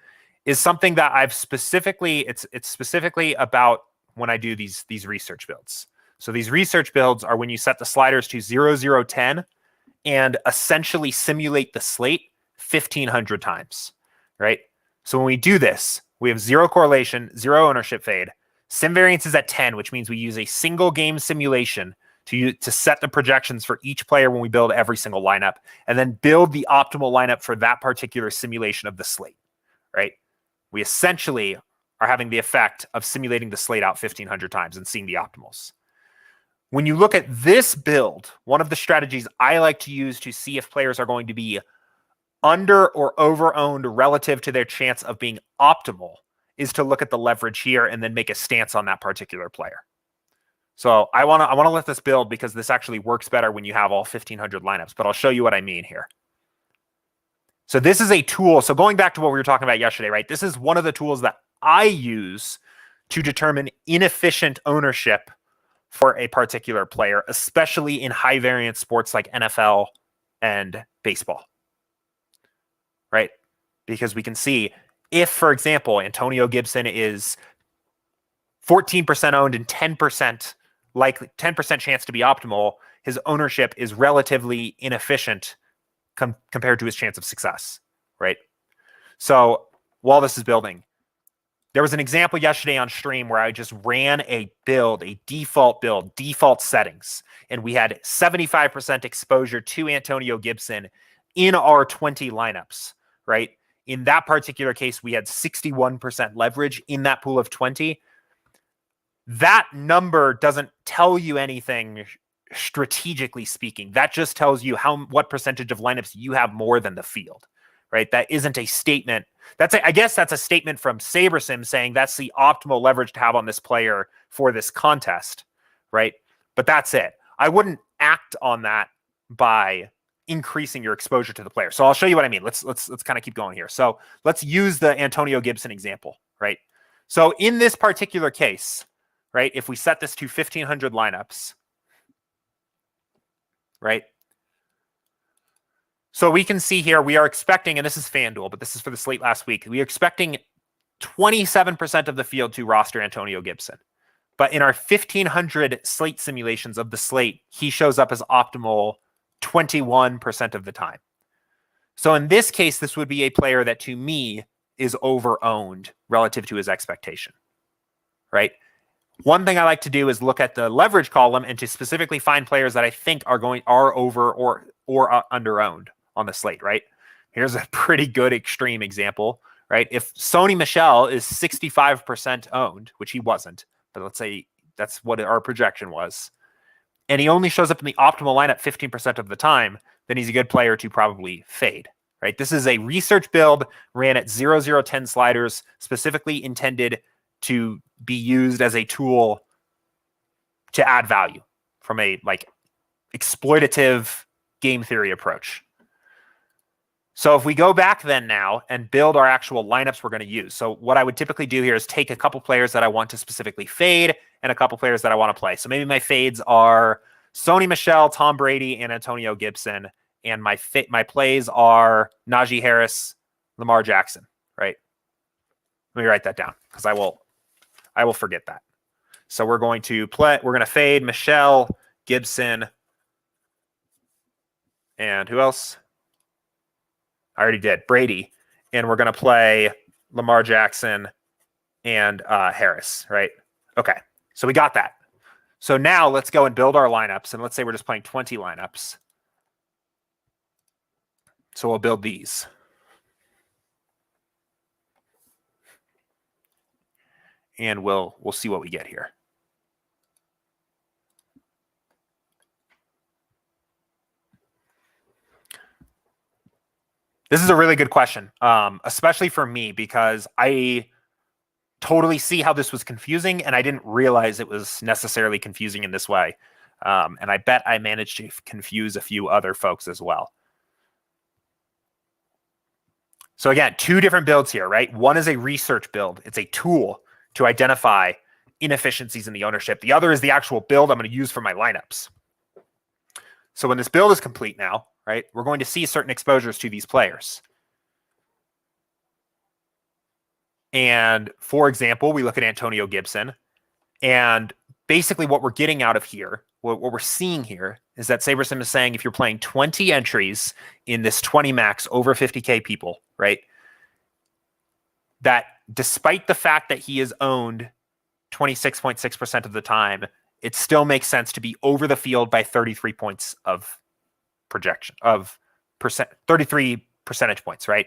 is something that I've specifically, it's specifically about when I do these research builds. So these research builds are when you set the sliders to 0, 0, 10 and essentially simulate the slate 1,500 times, right? So when we do this, we have zero correlation, zero ownership fade. Sim variance is at 10, which means we use a single game simulation to set the projections for each player when we build every single lineup, and then build the optimal lineup for that particular simulation of the slate, right? We essentially are having the effect of simulating the slate out 1,500 times and seeing the optimals. When you look at this build, one of the strategies I like to use to see if players are going to be under or over owned relative to their chance of being optimal is to look at the leverage here and then make a stance on that particular player. So I want to let this build because this actually works better when you have all 1,500 lineups, but I'll show you what I mean here. So this is a tool. So going back to what we were talking about yesterday, right? This is one of the tools that I use to determine inefficient ownership for a particular player, especially in high variance sports like NFL and baseball, right? Because we can see if, for example, Antonio Gibson is 14% owned and 10% likely 10% chance to be optimal, his ownership is relatively inefficient compared to his chance of success, right? So while this is building, there was an example yesterday on stream where I just ran a build, a default build, default settings, and we had 75% exposure to Antonio Gibson in our 20 lineups, right? In that particular case, we had 61% leverage in that pool of 20. That number doesn't tell you anything strategically speaking. That just tells you what percentage of lineups you have more than the field, right? That isn't a statement. I guess that's a statement from SaberSim saying that's the optimal leverage to have on this player for this contest, right? But that's it. I wouldn't act on that by increasing your exposure to the player. So I'll show you what I mean. Let's kind of keep going here. So let's use the Antonio Gibson example, right? So in this particular case, right, if we set this to 1,500 lineups, right? So we can see here, we are expecting, and this is FanDuel, but this is for the slate last week. We are expecting 27% of the field to roster Antonio Gibson. But in our 1,500 slate simulations of the slate, he shows up as optimal 21% of the time. So in this case, this would be a player that to me is over-owned relative to his expectation, right? One thing I like to do is look at the leverage column and to specifically find players that I think are over or under-owned on the slate, right? Here's a pretty good extreme example, right? If Sony Michel is 65% owned, which he wasn't, but let's say that's what our projection was, and he only shows up in the optimal lineup 15% of the time, then he's a good player to probably fade, right? This is a research build ran at 0, 0, 10 sliders, specifically intended to be used as a tool to add value from a like exploitative game theory approach. So if we go back then now and build our actual lineups we're going to use. So what I would typically do here is take a couple players that I want to specifically fade and a couple players that I want to play. So maybe my fades are Sony Michel, Tom Brady, and Antonio Gibson. and my plays are Najee Harris, Lamar Jackson, right? Let me write that down because I will forget that. So we're going to fade Michelle, Gibson, and who else? I already did. Brady. And we're going to play Lamar Jackson and Harris, right? Okay. So we got that. So now let's go and build our lineups. And let's say we're just playing 20 lineups. So we'll build these. And we'll see what we get here. This is a really good question, especially for me, because I totally see how this was confusing, and I didn't realize it was necessarily confusing in this way. And I bet I managed to confuse a few other folks as well. So again, two different builds here, right? One is a research build. It's a tool to identify inefficiencies in the ownership. The other is the actual build I'm going to use for my lineups. So when this build is complete now, right, we're going to see certain exposures to these players. And for example, we look at Antonio Gibson, and basically what we're getting out of here, what we're seeing here is that SaberSim is saying if you're playing 20 entries in this 20 max over 50K people, right, that despite the fact that he is owned 26.6% of the time, it still makes sense to be over the field by 33 points of projection of 33 percentage points, right?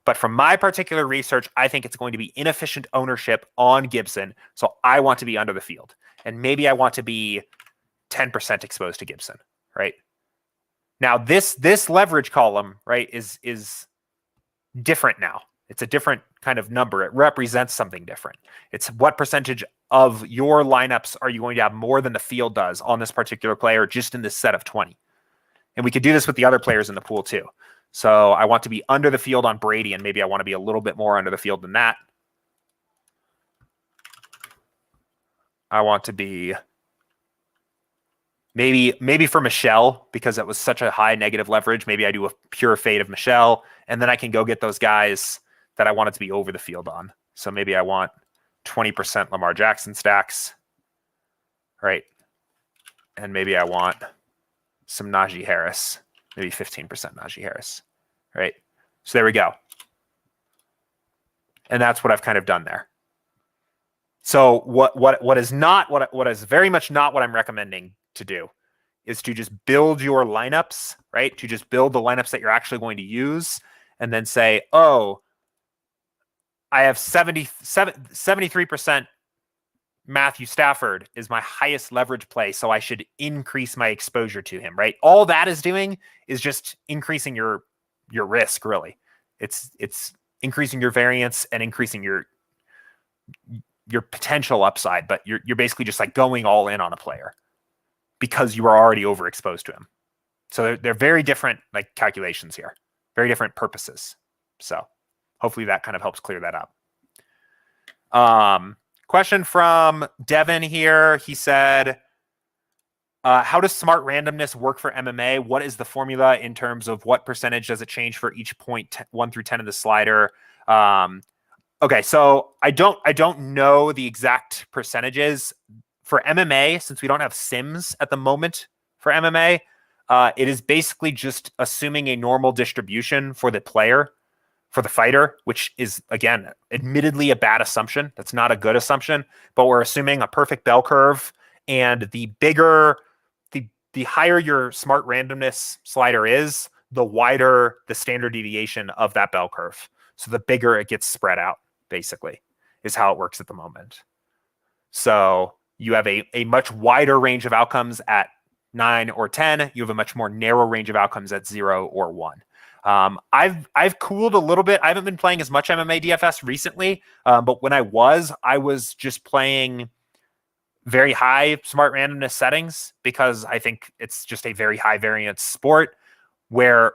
But from my particular research, I think it's going to be inefficient ownership on Gibson. So I want to be under the field, and maybe I want to be 10% exposed to Gibson, right? Now this leverage column, right, is different now. It's a different kind of number. It represents something different. It's what percentage of your lineups are you going to have more than the field does on this particular player just in this set of 20. And we could do this with the other players in the pool too. So I want to be under the field on Brady, and maybe I want to be a little bit more under the field than that. I want to be maybe for Michelle, because it was such a high negative leverage, maybe I do a pure fade of Michelle, and then I can go get those guys that I wanted to be over the field on. So maybe I want 20% Lamar Jackson stacks, right? And maybe I want some Najee Harris, maybe 15% Najee Harris, right? So there we go. And that's what I've kind of done there. So what is very much not what I'm recommending to do is to just build your lineups, right? To just build the lineups that you're actually going to use, and then say, oh, I have 73% Matthew Stafford is my highest leverage play, so I should increase my exposure to him, right? All that is doing is just increasing your risk, really. It's increasing your variance and increasing your potential upside, but you're basically just like going all in on a player because you are already overexposed to him. So they're very different like calculations here, very different purposes. So hopefully that kind of helps clear that up. Question from Devin here. He said, how does smart randomness work for MMA? What is the formula in terms of what percentage does it change for each point 1 through 10 of the slider? Okay, so I don't know the exact percentages for MMA, since we don't have sims at the moment for MMA. It is basically just assuming a normal distribution for the player, for the fighter, which is, again, admittedly a bad assumption. That's not a good assumption, but we're assuming a perfect bell curve, and the higher your smart randomness slider is, the wider the standard deviation of that bell curve. So the bigger it gets spread out, basically, is how it works at the moment. So you have a much wider range of outcomes at 9 or 10. You have a much more narrow range of outcomes at 0 or 1. I've cooled a little bit. I haven't been playing as much MMA DFS recently, but when I was just playing very high smart randomness settings, because I think it's just a very high variance sport where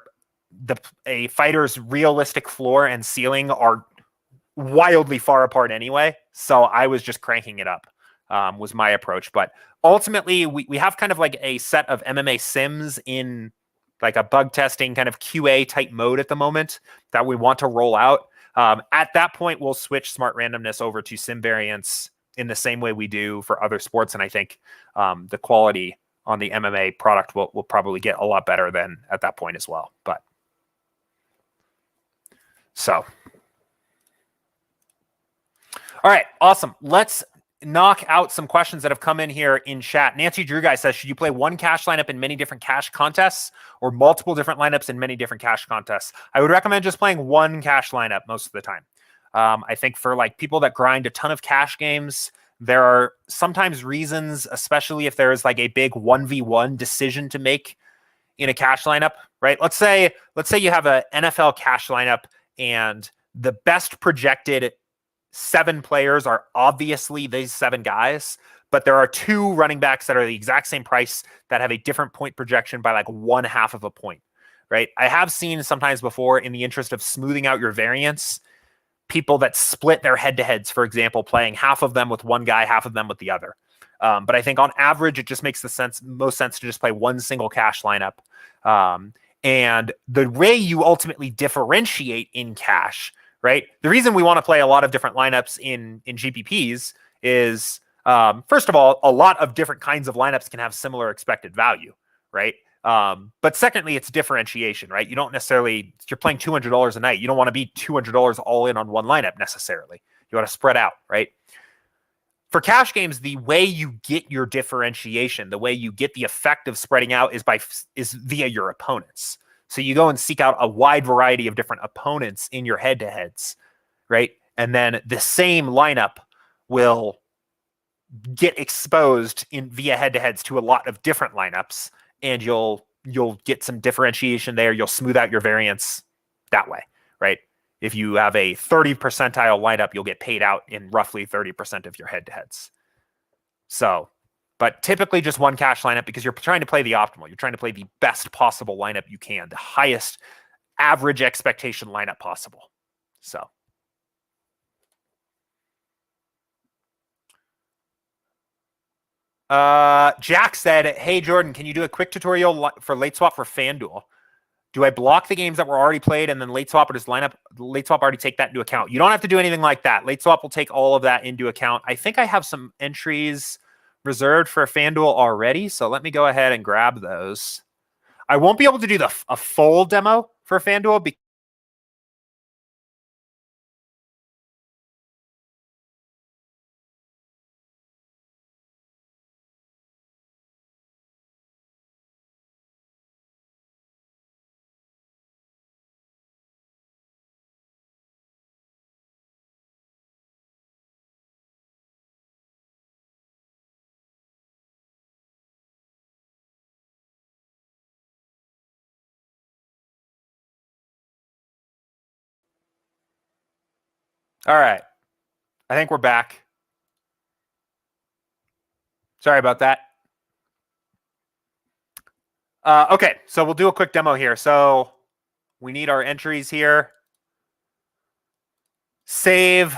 a fighter's realistic floor and ceiling are wildly far apart anyway. So I was just cranking it up, was my approach. But ultimately, we have kind of like a set of MMA sims in like a bug testing kind of QA type mode at the moment that we want to roll out. At that point, we'll switch smart randomness over to sim variance in the same way we do for other sports. And I think the quality on the MMA product will probably get a lot better than at that point as well. But so, all right, awesome. Let's knock out some questions that have come in here in chat. Nancy Drew Guy says, should you play one cash lineup in many different cash contests or multiple different lineups in many different cash contests? I would recommend just playing one cash lineup most of the time. I think for like people that grind a ton of cash games, there are sometimes reasons, especially if there is like a big 1v1 decision to make in a cash lineup, right? Let's say you have an NFL cash lineup and the best projected 7 players are obviously these 7 guys, but there are 2 running backs that are the exact same price that have a different point projection by like 1/2 of a point, right? I have seen sometimes before, in the interest of smoothing out your variance, people that split their head-to-heads, for example, playing half of them with one guy, half of them with the other. But I think on average, it just makes most sense to just play one single cash lineup. And the way you ultimately differentiate in cash, right? The reason we want to play a lot of different lineups in GPPs is, first of all, a lot of different kinds of lineups can have similar expected value, right? But secondly, it's differentiation, right? You don't necessarily, if you're playing $200 a night, you don't want to be $200 all in on one lineup necessarily. You want to spread out, right? For cash games, the way you get your differentiation, the way you get the effect of spreading out is via your opponents. So you go and seek out a wide variety of different opponents in your head-to-heads, right? And then the same lineup will get exposed via head-to-heads to a lot of different lineups, and you'll get some differentiation there. You'll smooth out your variance that way, right? If you have a 30 percentile lineup, you'll get paid out in roughly 30% of your head-to-heads. So, but typically just one cash lineup because you're trying to play the optimal. You're trying to play the best possible lineup you can, the highest average expectation lineup possible. So. Jack said, hey, Jordan, can you do a quick tutorial for late swap for FanDuel? Do I block the games that were already played and then late swap or does late swap already take that into account? You don't have to do anything like that. Late swap will take all of that into account. I think I have some entries reserved for FanDuel already, so let me go ahead and grab those. I won't be able to do a full demo for FanDuel because all right. I think we're back. Sorry about that. Okay, so we'll do a quick demo here. So we need our entries here. Save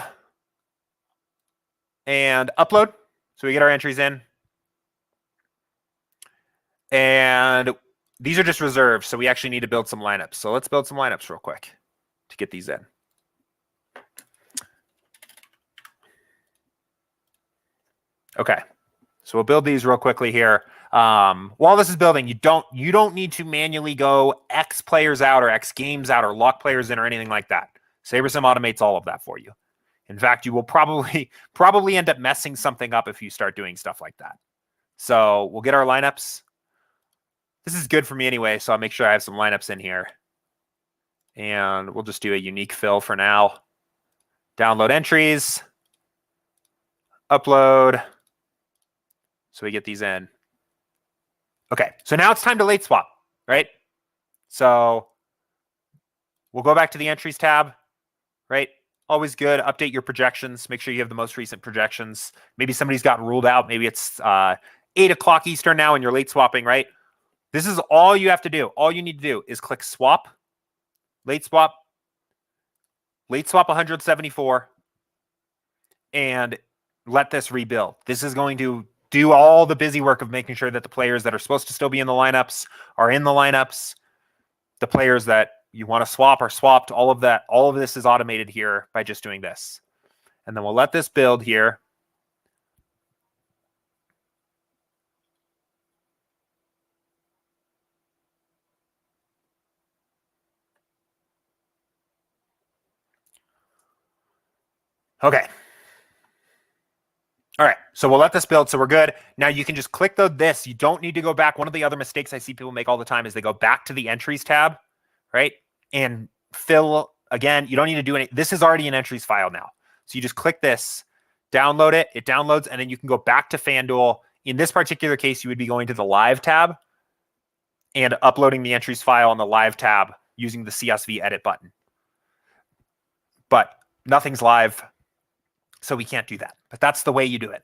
and upload. So we get our entries in. And these are just reserved, so we actually need to build some lineups. So let's build some lineups real quick to get these in. Okay, so we'll build these real quickly here. While this is building, you don't need to manually go X players out or X games out or lock players in or anything like that. SaberSim automates all of that for you. In fact, you will probably end up messing something up if you start doing stuff like that. So we'll get our lineups. This is good for me anyway, so I'll make sure I have some lineups in here. And we'll just do a unique fill for now. Download entries. Upload. So we get these in. Okay, so now it's time to late swap, right? So we'll go back to the entries tab, right? Always good. Update your projections. Make sure you have the most recent projections. Maybe somebody's gotten ruled out. Maybe it's 8 o'clock Eastern now and you're late swapping, right? This is all you have to do. All you need to do is click swap, late swap 174, and let this rebuild. This is going to do all the busy work of making sure that the players that are supposed to still be in the lineups are in the lineups. the players that you want to swap are swapped. All of this is automated here by just doing this. And then we'll let this build here. Okay. All right, so we'll let this build, so we're good. Now you can just click this. You don't need to go back. One of the other mistakes I see people make all the time is they go back to the entries tab, right? And fill, again, you don't need to do any. This is already an entries file now. So you just click this, download it, it downloads, and then you can go back to FanDuel. In this particular case, you would be going to the live tab and uploading the entries file on the live tab using the CSV edit button. But nothing's live, so we can't do that. But that's the way you do it.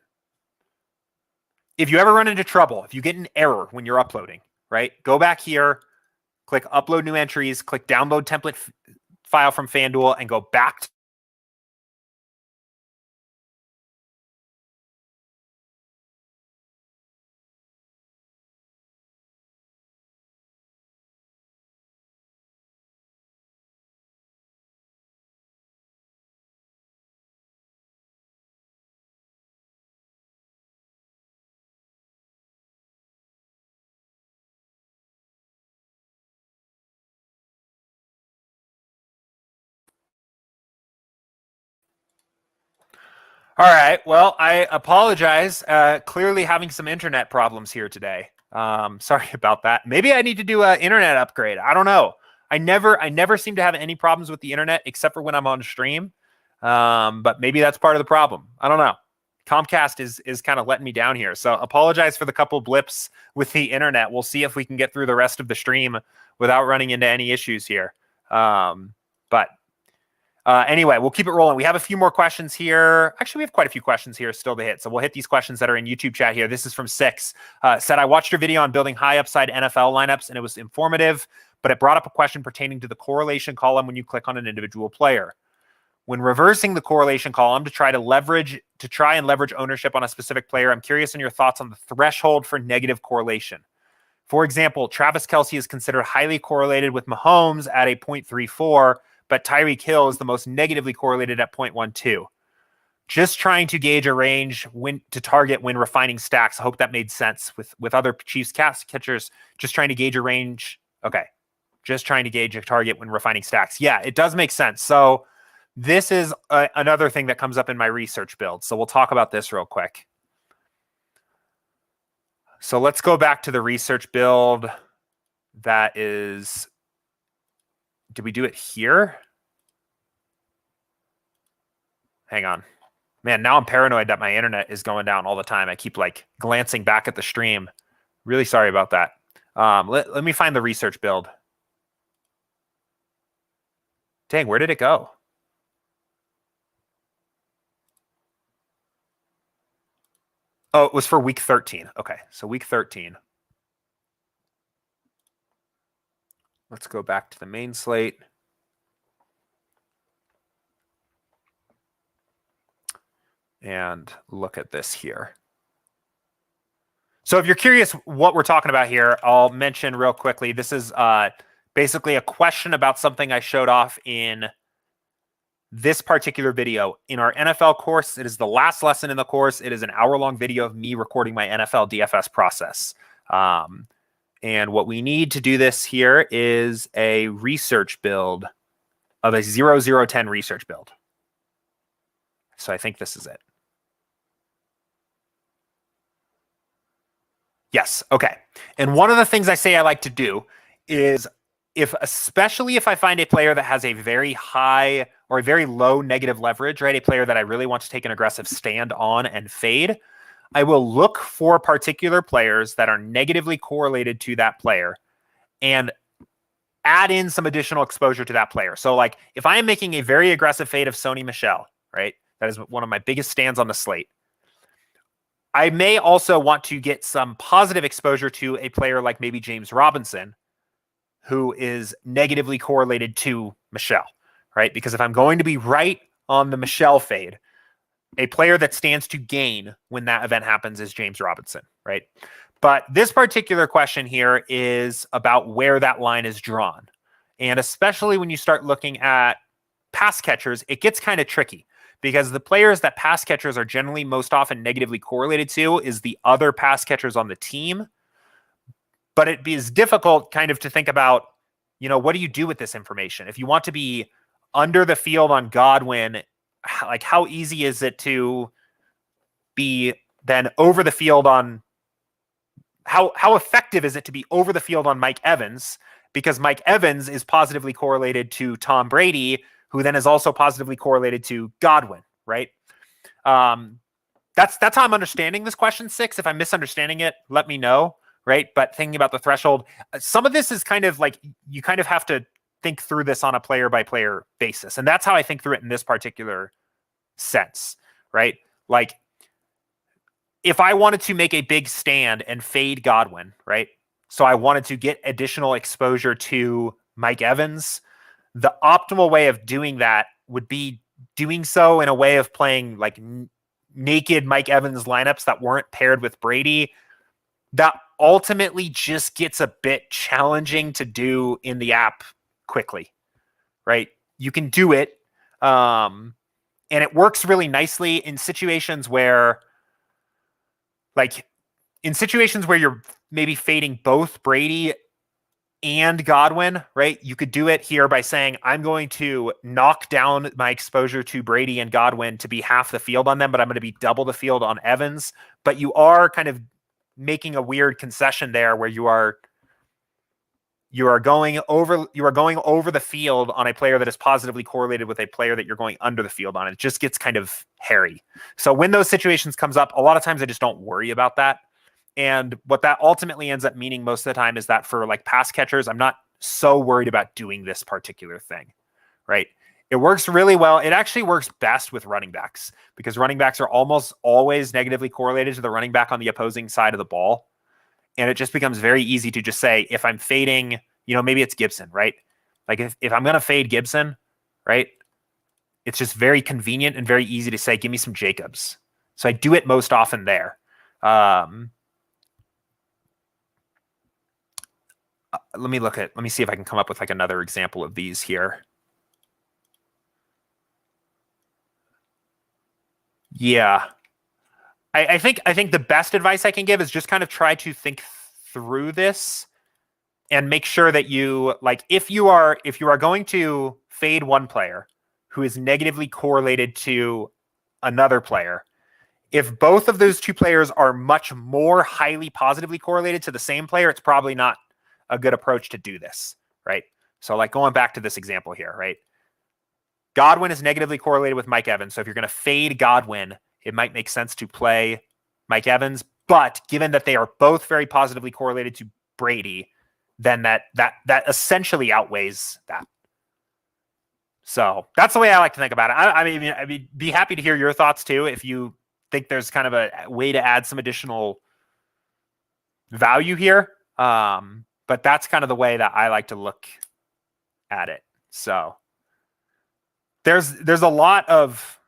If you ever run into trouble, if you get an error when you're uploading, right? Go back here, click upload new entries, click download template file from FanDuel, and go back to All right. Well, I apologize. Clearly having some internet problems here today. Sorry about that. Maybe I need to do an internet upgrade. I don't know. I never seem to have any problems with the internet except for when I'm on stream. But maybe that's part of the problem. I don't know. Comcast is kind of letting me down here. So apologize for the couple blips with the internet. We'll see if we can get through the rest of the stream without running into any issues here. Anyway, we'll keep it rolling. We have a few more questions here. Actually, we have quite a few questions here still to hit. So we'll hit these questions that are in YouTube chat here. This is from Six. Said, I watched your video on building high upside NFL lineups, and it was informative, but it brought up a question pertaining to the correlation column when you click on an individual player. When reversing the correlation column to try and leverage ownership on a specific player, I'm curious on your thoughts on the threshold for negative correlation. For example, Travis Kelce is considered highly correlated with Mahomes at a 0.34, but Tyreek Hill is the most negatively correlated at 0.12. Just trying to gauge a range to target when refining stacks. I hope that made sense with other Chiefs catchers. Just trying to gauge a range. Okay. Just trying to gauge a target when refining stacks. Yeah, it does make sense. So this is another thing that comes up in my research build. So we'll talk about this real quick. So let's go back to the research build. That is... Did we do it here? Hang on. Man, now I'm paranoid that my internet is going down all the time. I keep glancing back at the stream. Really sorry about that. Let me find the research build. Dang, where did it go? Oh, it was for week 13. Okay, so week 13. Let's go back to the main slate. And look at this here. So if you're curious what we're talking about here, I'll mention real quickly. This is basically a question about something I showed off in this particular video. In our NFL course, it is the last lesson in the course. It is an hour-long video of me recording my NFL DFS process. And what we need to do this here is a research build of a 0010 research build. So I think this is it. Yes. Okay. And one of the things I say I like to do is especially if I find a player that has a very high or a very low negative leverage, right? A player that I really want to take an aggressive stand on and fade, I will look for particular players that are negatively correlated to that player and add in some additional exposure to that player. So if I am making a very aggressive fade of Sony Michel, right? That is one of my biggest stands on the slate. I may also want to get some positive exposure to a player like maybe James Robinson, who is negatively correlated to Michel, right? Because if I'm going to be right on the Michel fade, a player that stands to gain when that event happens is James Robinson, right? But this particular question here is about where that line is drawn. And especially when you start looking at pass catchers, it gets kind of tricky because the players that pass catchers are generally most often negatively correlated to is the other pass catchers on the team. But it is difficult kind of to think about, what do you do with this information? If you want to be under the field on Godwin, like how easy is it to be then over the field on how effective is it to be over the field on Mike Evans? Because Mike Evans is positively correlated to Tom Brady, who then is also positively correlated to Godwin, right? That's how I'm understanding this question 6. If I'm misunderstanding it, let me know, right? But thinking about the threshold, some of this is kind of like you kind of have to think through this on a player-by-player basis. And that's how I think through it in this particular sense, right? Like, if I wanted to make a big stand and fade Godwin, right? So I wanted to get additional exposure to Mike Evans. The optimal way of doing that would be doing so in a way of playing like naked Mike Evans lineups that weren't paired with Brady. That ultimately just gets a bit challenging to do in the app quickly, right? You can do it, and it works really nicely in situations where you're maybe fading both Brady and Godwin, right? You could do it here by saying, I'm going to knock down my exposure to Brady and Godwin to be half the field on them, but I'm going to be double the field on Evans. But you are kind of making a weird concession there where you are going over the field on a player that is positively correlated with a player that you're going under the field on. It just gets kind of hairy. So when those situations comes up, a lot of times I just don't worry about that. And what that ultimately ends up meaning most of the time is that for like pass catchers, I'm not so worried about doing this particular thing, right? It works really well. It actually works best with running backs because running backs are almost always negatively correlated to the running back on the opposing side of the ball. And it just becomes very easy to just say, if I'm fading, maybe it's Gibson, right? Like if I'm going to fade Gibson, right? It's just very convenient and very easy to say, give me some Jacobs. So I do it most often there. Let me see if I can come up with like another example of these here. Yeah. I think the best advice I can give is just kind of try to think through this and make sure that you like if you are going to fade one player who is negatively correlated to another player, if both of those two players are much more highly positively correlated to the same player, it's probably not a good approach to do this, right? So like going back to this example here, right? Godwin is negatively correlated with Mike Evans. So if you're going to fade Godwin, it might make sense to play Mike Evans. But given that they are both very positively correlated to Brady, then that essentially outweighs that. So that's the way I like to think about it. I mean, I'd be happy to hear your thoughts too if you think there's kind of a way to add some additional value here. But that's kind of the way that I like to look at it. So there's a lot of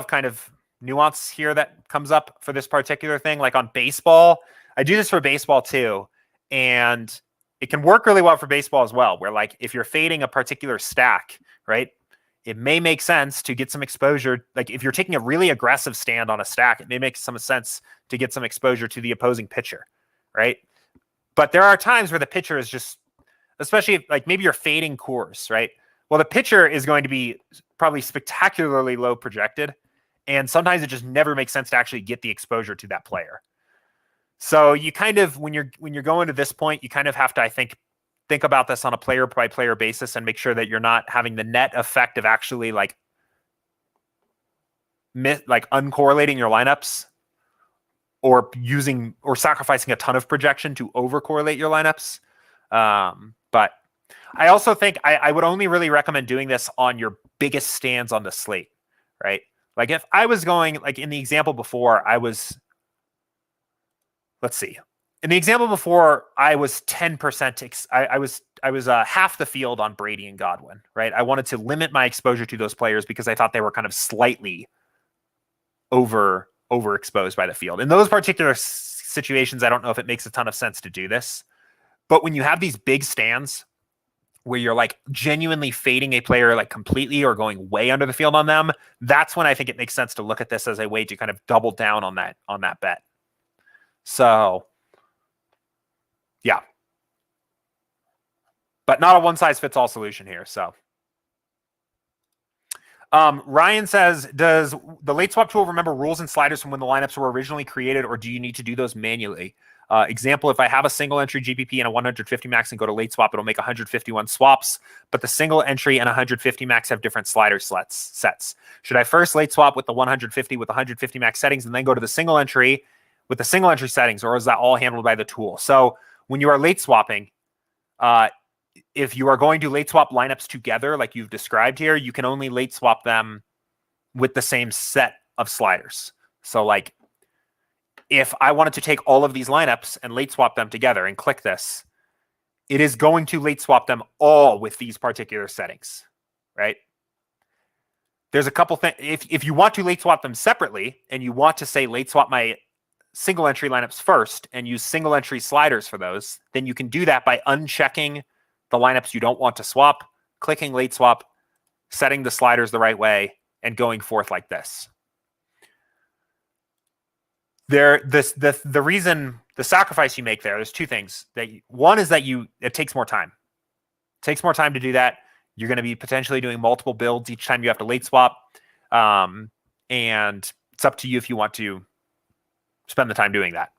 kind of nuance here that comes up for this particular thing. Like on baseball, I do this for baseball too, and it can work really well for baseball as well. Where like if you're fading a particular stack, right, it may make sense to get some exposure. Like if you're taking a really aggressive stand on a stack, it may make some sense to get some exposure to the opposing pitcher, right? But there are times where the pitcher is just, especially if, like maybe you're fading Coors, right? Well, the pitcher is going to be probably spectacularly low projected. And sometimes it just never makes sense to actually get the exposure to that player. So you kind of, when you're going to this point, you kind of have to, I think about this on a player by player basis and make sure that you're not having the net effect of actually like uncorrelating your lineups or sacrificing a ton of projection to over-correlate your lineups. But I also think I would only really recommend doing this on your biggest stands on the slate, right? Like if I was going, like in the example before, let's see. In the example before, I was 10%. I was half the field on Brady and Godwin, right? I wanted to limit my exposure to those players because I thought they were kind of slightly overexposed by the field. In those particular situations, I don't know if it makes a ton of sense to do this. But when you have these big stands where you're like genuinely fading a player like completely or going way under the field on them, that's when I think it makes sense to look at this as a way to kind of double down on that bet. So yeah. But not a one-size-fits-all solution here. So Ryan says, does the late swap tool remember rules and sliders from when the lineups were originally created, or do you need to do those manually? Example, if I have a single entry GPP and a 150 max and go to late swap, it'll make 151 swaps, but the single entry and 150 max have different slider sets. Should I first late swap with the 150 with 150 max settings and then go to the single entry with the single entry settings, or is that all handled by the tool? So when you are late swapping, if you are going to late swap lineups together, like you've described here, you can only late swap them with the same set of sliders. So like if I wanted to take all of these lineups and late swap them together and click this, it is going to late swap them all with these particular settings, right? There's a couple things. If you want to late swap them separately and you want to say late swap my single entry lineups first and use single entry sliders for those, then you can do that by unchecking the lineups you don't want to swap, clicking late swap, setting the sliders the right way, and going forth like this. The reason, the sacrifice you make there's two things. One is that it takes more time. It takes more time to do that. You're going to be potentially doing multiple builds each time you have to late swap. And it's up to you if you want to spend the time doing that.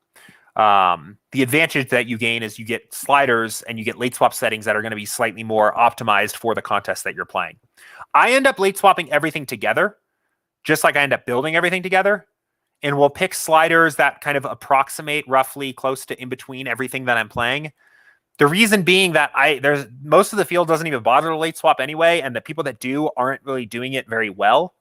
The advantage that you gain is you get sliders and you get late swap settings that are going to be slightly more optimized for the contest that you're playing. I end up late swapping everything together, just like I end up building everything together. And we'll pick sliders that kind of approximate roughly close to in between everything that I'm playing. The reason being that there's most of the field doesn't even bother to late swap anyway, and the people that do aren't really doing it very well.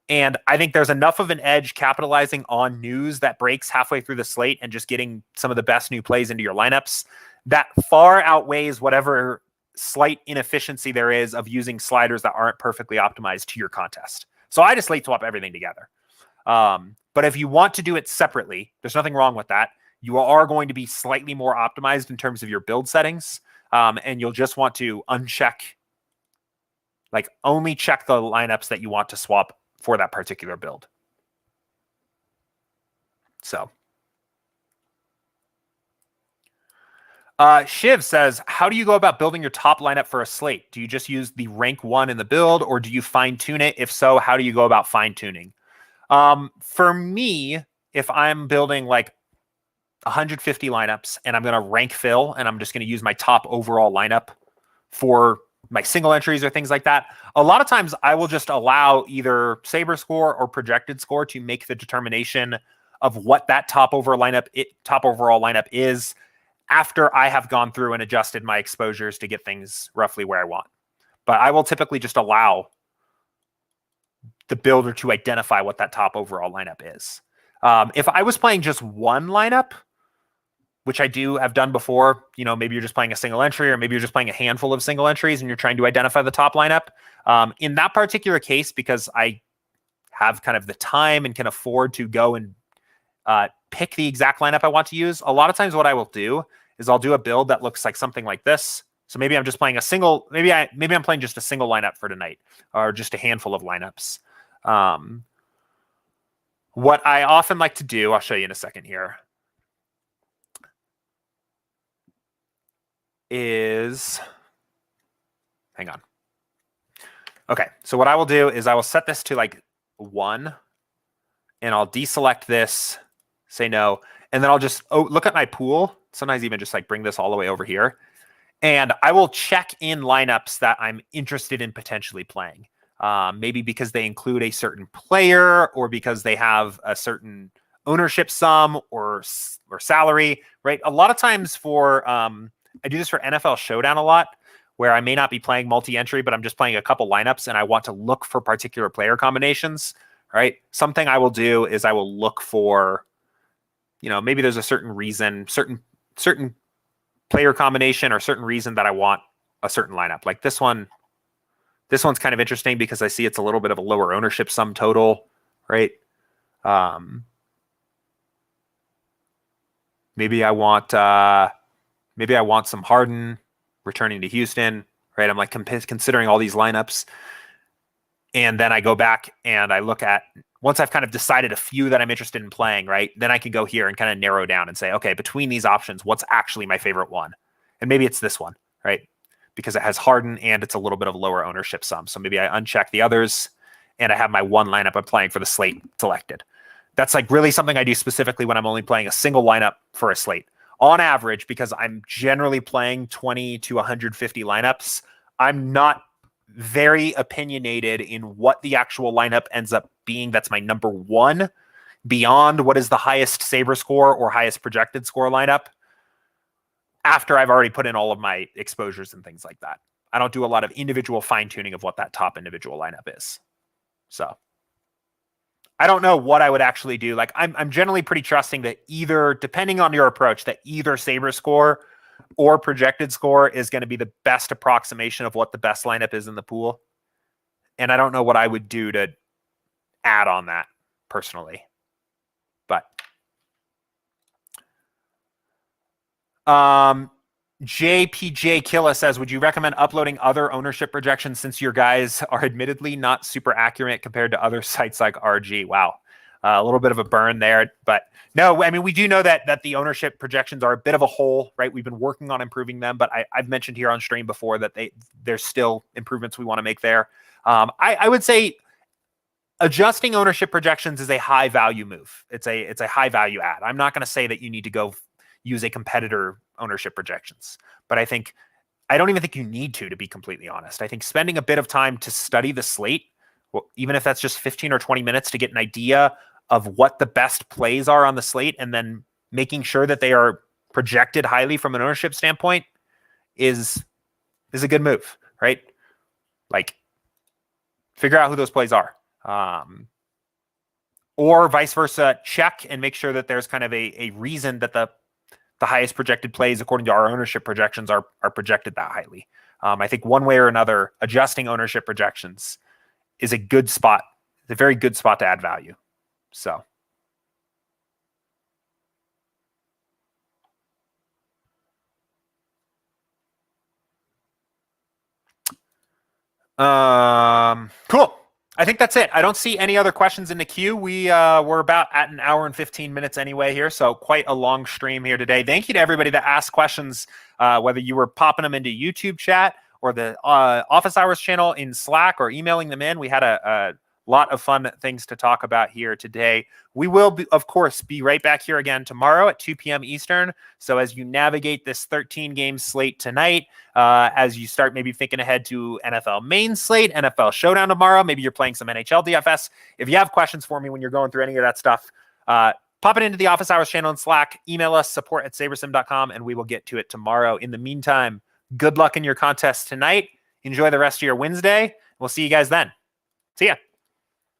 And I think there's enough of an edge capitalizing on news that breaks halfway through the slate and just getting some of the best new plays into your lineups that far outweighs whatever slight inefficiency there is of using sliders that aren't perfectly optimized to your contest. So I just late swap everything together. But if you want to do it separately, there's nothing wrong with that. You are going to be slightly more optimized in terms of your build settings. And you'll just want to only check the lineups that you want to swap for that particular build. So Shiv says, how do you go about building your top lineup for a slate? Do you just use the rank 1 in the build, or do you fine tune it? If so, how do you go about fine tuning? For me, if I'm building like 150 lineups and I'm going to rank fill and I'm just going to use my top overall lineup for my single entries or things like that, a lot of times I will just allow either Saber score or projected score to make the determination of what that top overall lineup is after I have gone through and adjusted my exposures to get things roughly where I want. But I will typically just allow the builder to identify what that top overall lineup is. If I was playing just one lineup, which I have done before, maybe you're just playing a single entry, or maybe you're just playing a handful of single entries and you're trying to identify the top lineup. In that particular case, because I have kind of the time and can afford to go and pick the exact lineup I want to use, a lot of times what I will do is I'll do a build that looks like something like this. So maybe I'm just playing maybe I'm playing just a single lineup for tonight, or just a handful of lineups. What I often like to do, I'll show you in a second here, is, hang on. Okay, so what I will do is I will set this to like 1, and I'll deselect this, say no, and then I'll just look at my pool. Sometimes even just like bring this all the way over here, and I will check in lineups that I'm interested in potentially playing. Maybe because they include a certain player, or because they have a certain ownership sum or salary, right? A lot of times I do this for NFL Showdown a lot, where I may not be playing multi-entry, but I'm just playing a couple lineups and I want to look for particular player combinations, right? Something I will do is I will look for, maybe there's a certain reason, certain player combination or certain reason that I want a certain lineup. Like this one's kind of interesting because I see it's a little bit of a lower ownership sum total, right? Maybe I want some Harden returning to Houston. right? I'm like considering all these lineups. And then I go back and I look at, once I've kind of decided a few that I'm interested in playing, right? Then I can go here and kind of narrow down and say, okay, between these options, what's actually my favorite one? And maybe it's this one, right? Because it has Harden and it's a little bit of lower ownership sum. So maybe I uncheck the others and I have my one lineup I'm playing for the slate selected. That's like really something I do specifically when I'm only playing a single lineup for a slate. On average, because I'm generally playing 20 to 150 lineups, I'm not very opinionated in what the actual lineup ends up being. That's my number one beyond what is the highest Saber score or highest projected score lineup after I've already put in all of my exposures and things like that. I don't do a lot of individual fine tuning of what that top individual lineup is. So I don't know what I would actually do. Like I'm generally pretty trusting that either, depending on your approach, that either Saber score or projected score is going to be the best approximation of what the best lineup is in the pool. And I don't know what I would do to add on that personally. But JPJ Killa says, would you recommend uploading other ownership projections since your guys are admittedly not super accurate compared to other sites like RG? Wow. A little bit of a burn there, but no, I mean, we do know that the ownership projections are a bit of a hole, right? We've been working on improving them, but I've mentioned here on stream before that there's still improvements we want to make there. I would say adjusting ownership projections is a high value move. It's a high value add. I'm not going to say that you need to go use a competitor ownership projections, but I don't even think you need to be completely honest. I think spending a bit of time to study the slate, well, even if that's just 15 or 20 minutes to get an idea of what the best plays are on the slate and then making sure that they are projected highly from an ownership standpoint is a good move, right? Like figure out who those plays are. Or vice versa, check and make sure that there's kind of a reason that the highest projected plays according to our ownership projections are projected that highly. I think one way or another, adjusting ownership projections is a good spot. It's a very good spot to add value. So. Cool. I think that's it. I don't see any other questions in the queue. We're about at an hour and 15 minutes anyway here, so quite a long stream here today. Thank you to everybody that asked questions, whether you were popping them into YouTube chat or the Office Hours channel in Slack or emailing them in. We had a lot of fun things to talk about here today. We will, of course, be right back here again tomorrow at 2 p.m. Eastern. So as you navigate this 13-game slate tonight, as you start maybe thinking ahead to NFL main slate, NFL showdown tomorrow, maybe you're playing some NHL DFS. If you have questions for me when you're going through any of that stuff, pop it into the Office Hours channel in Slack, email us, support@sabersim.com, and we will get to it tomorrow. In the meantime, good luck in your contest tonight. Enjoy the rest of your Wednesday. We'll see you guys then. See ya.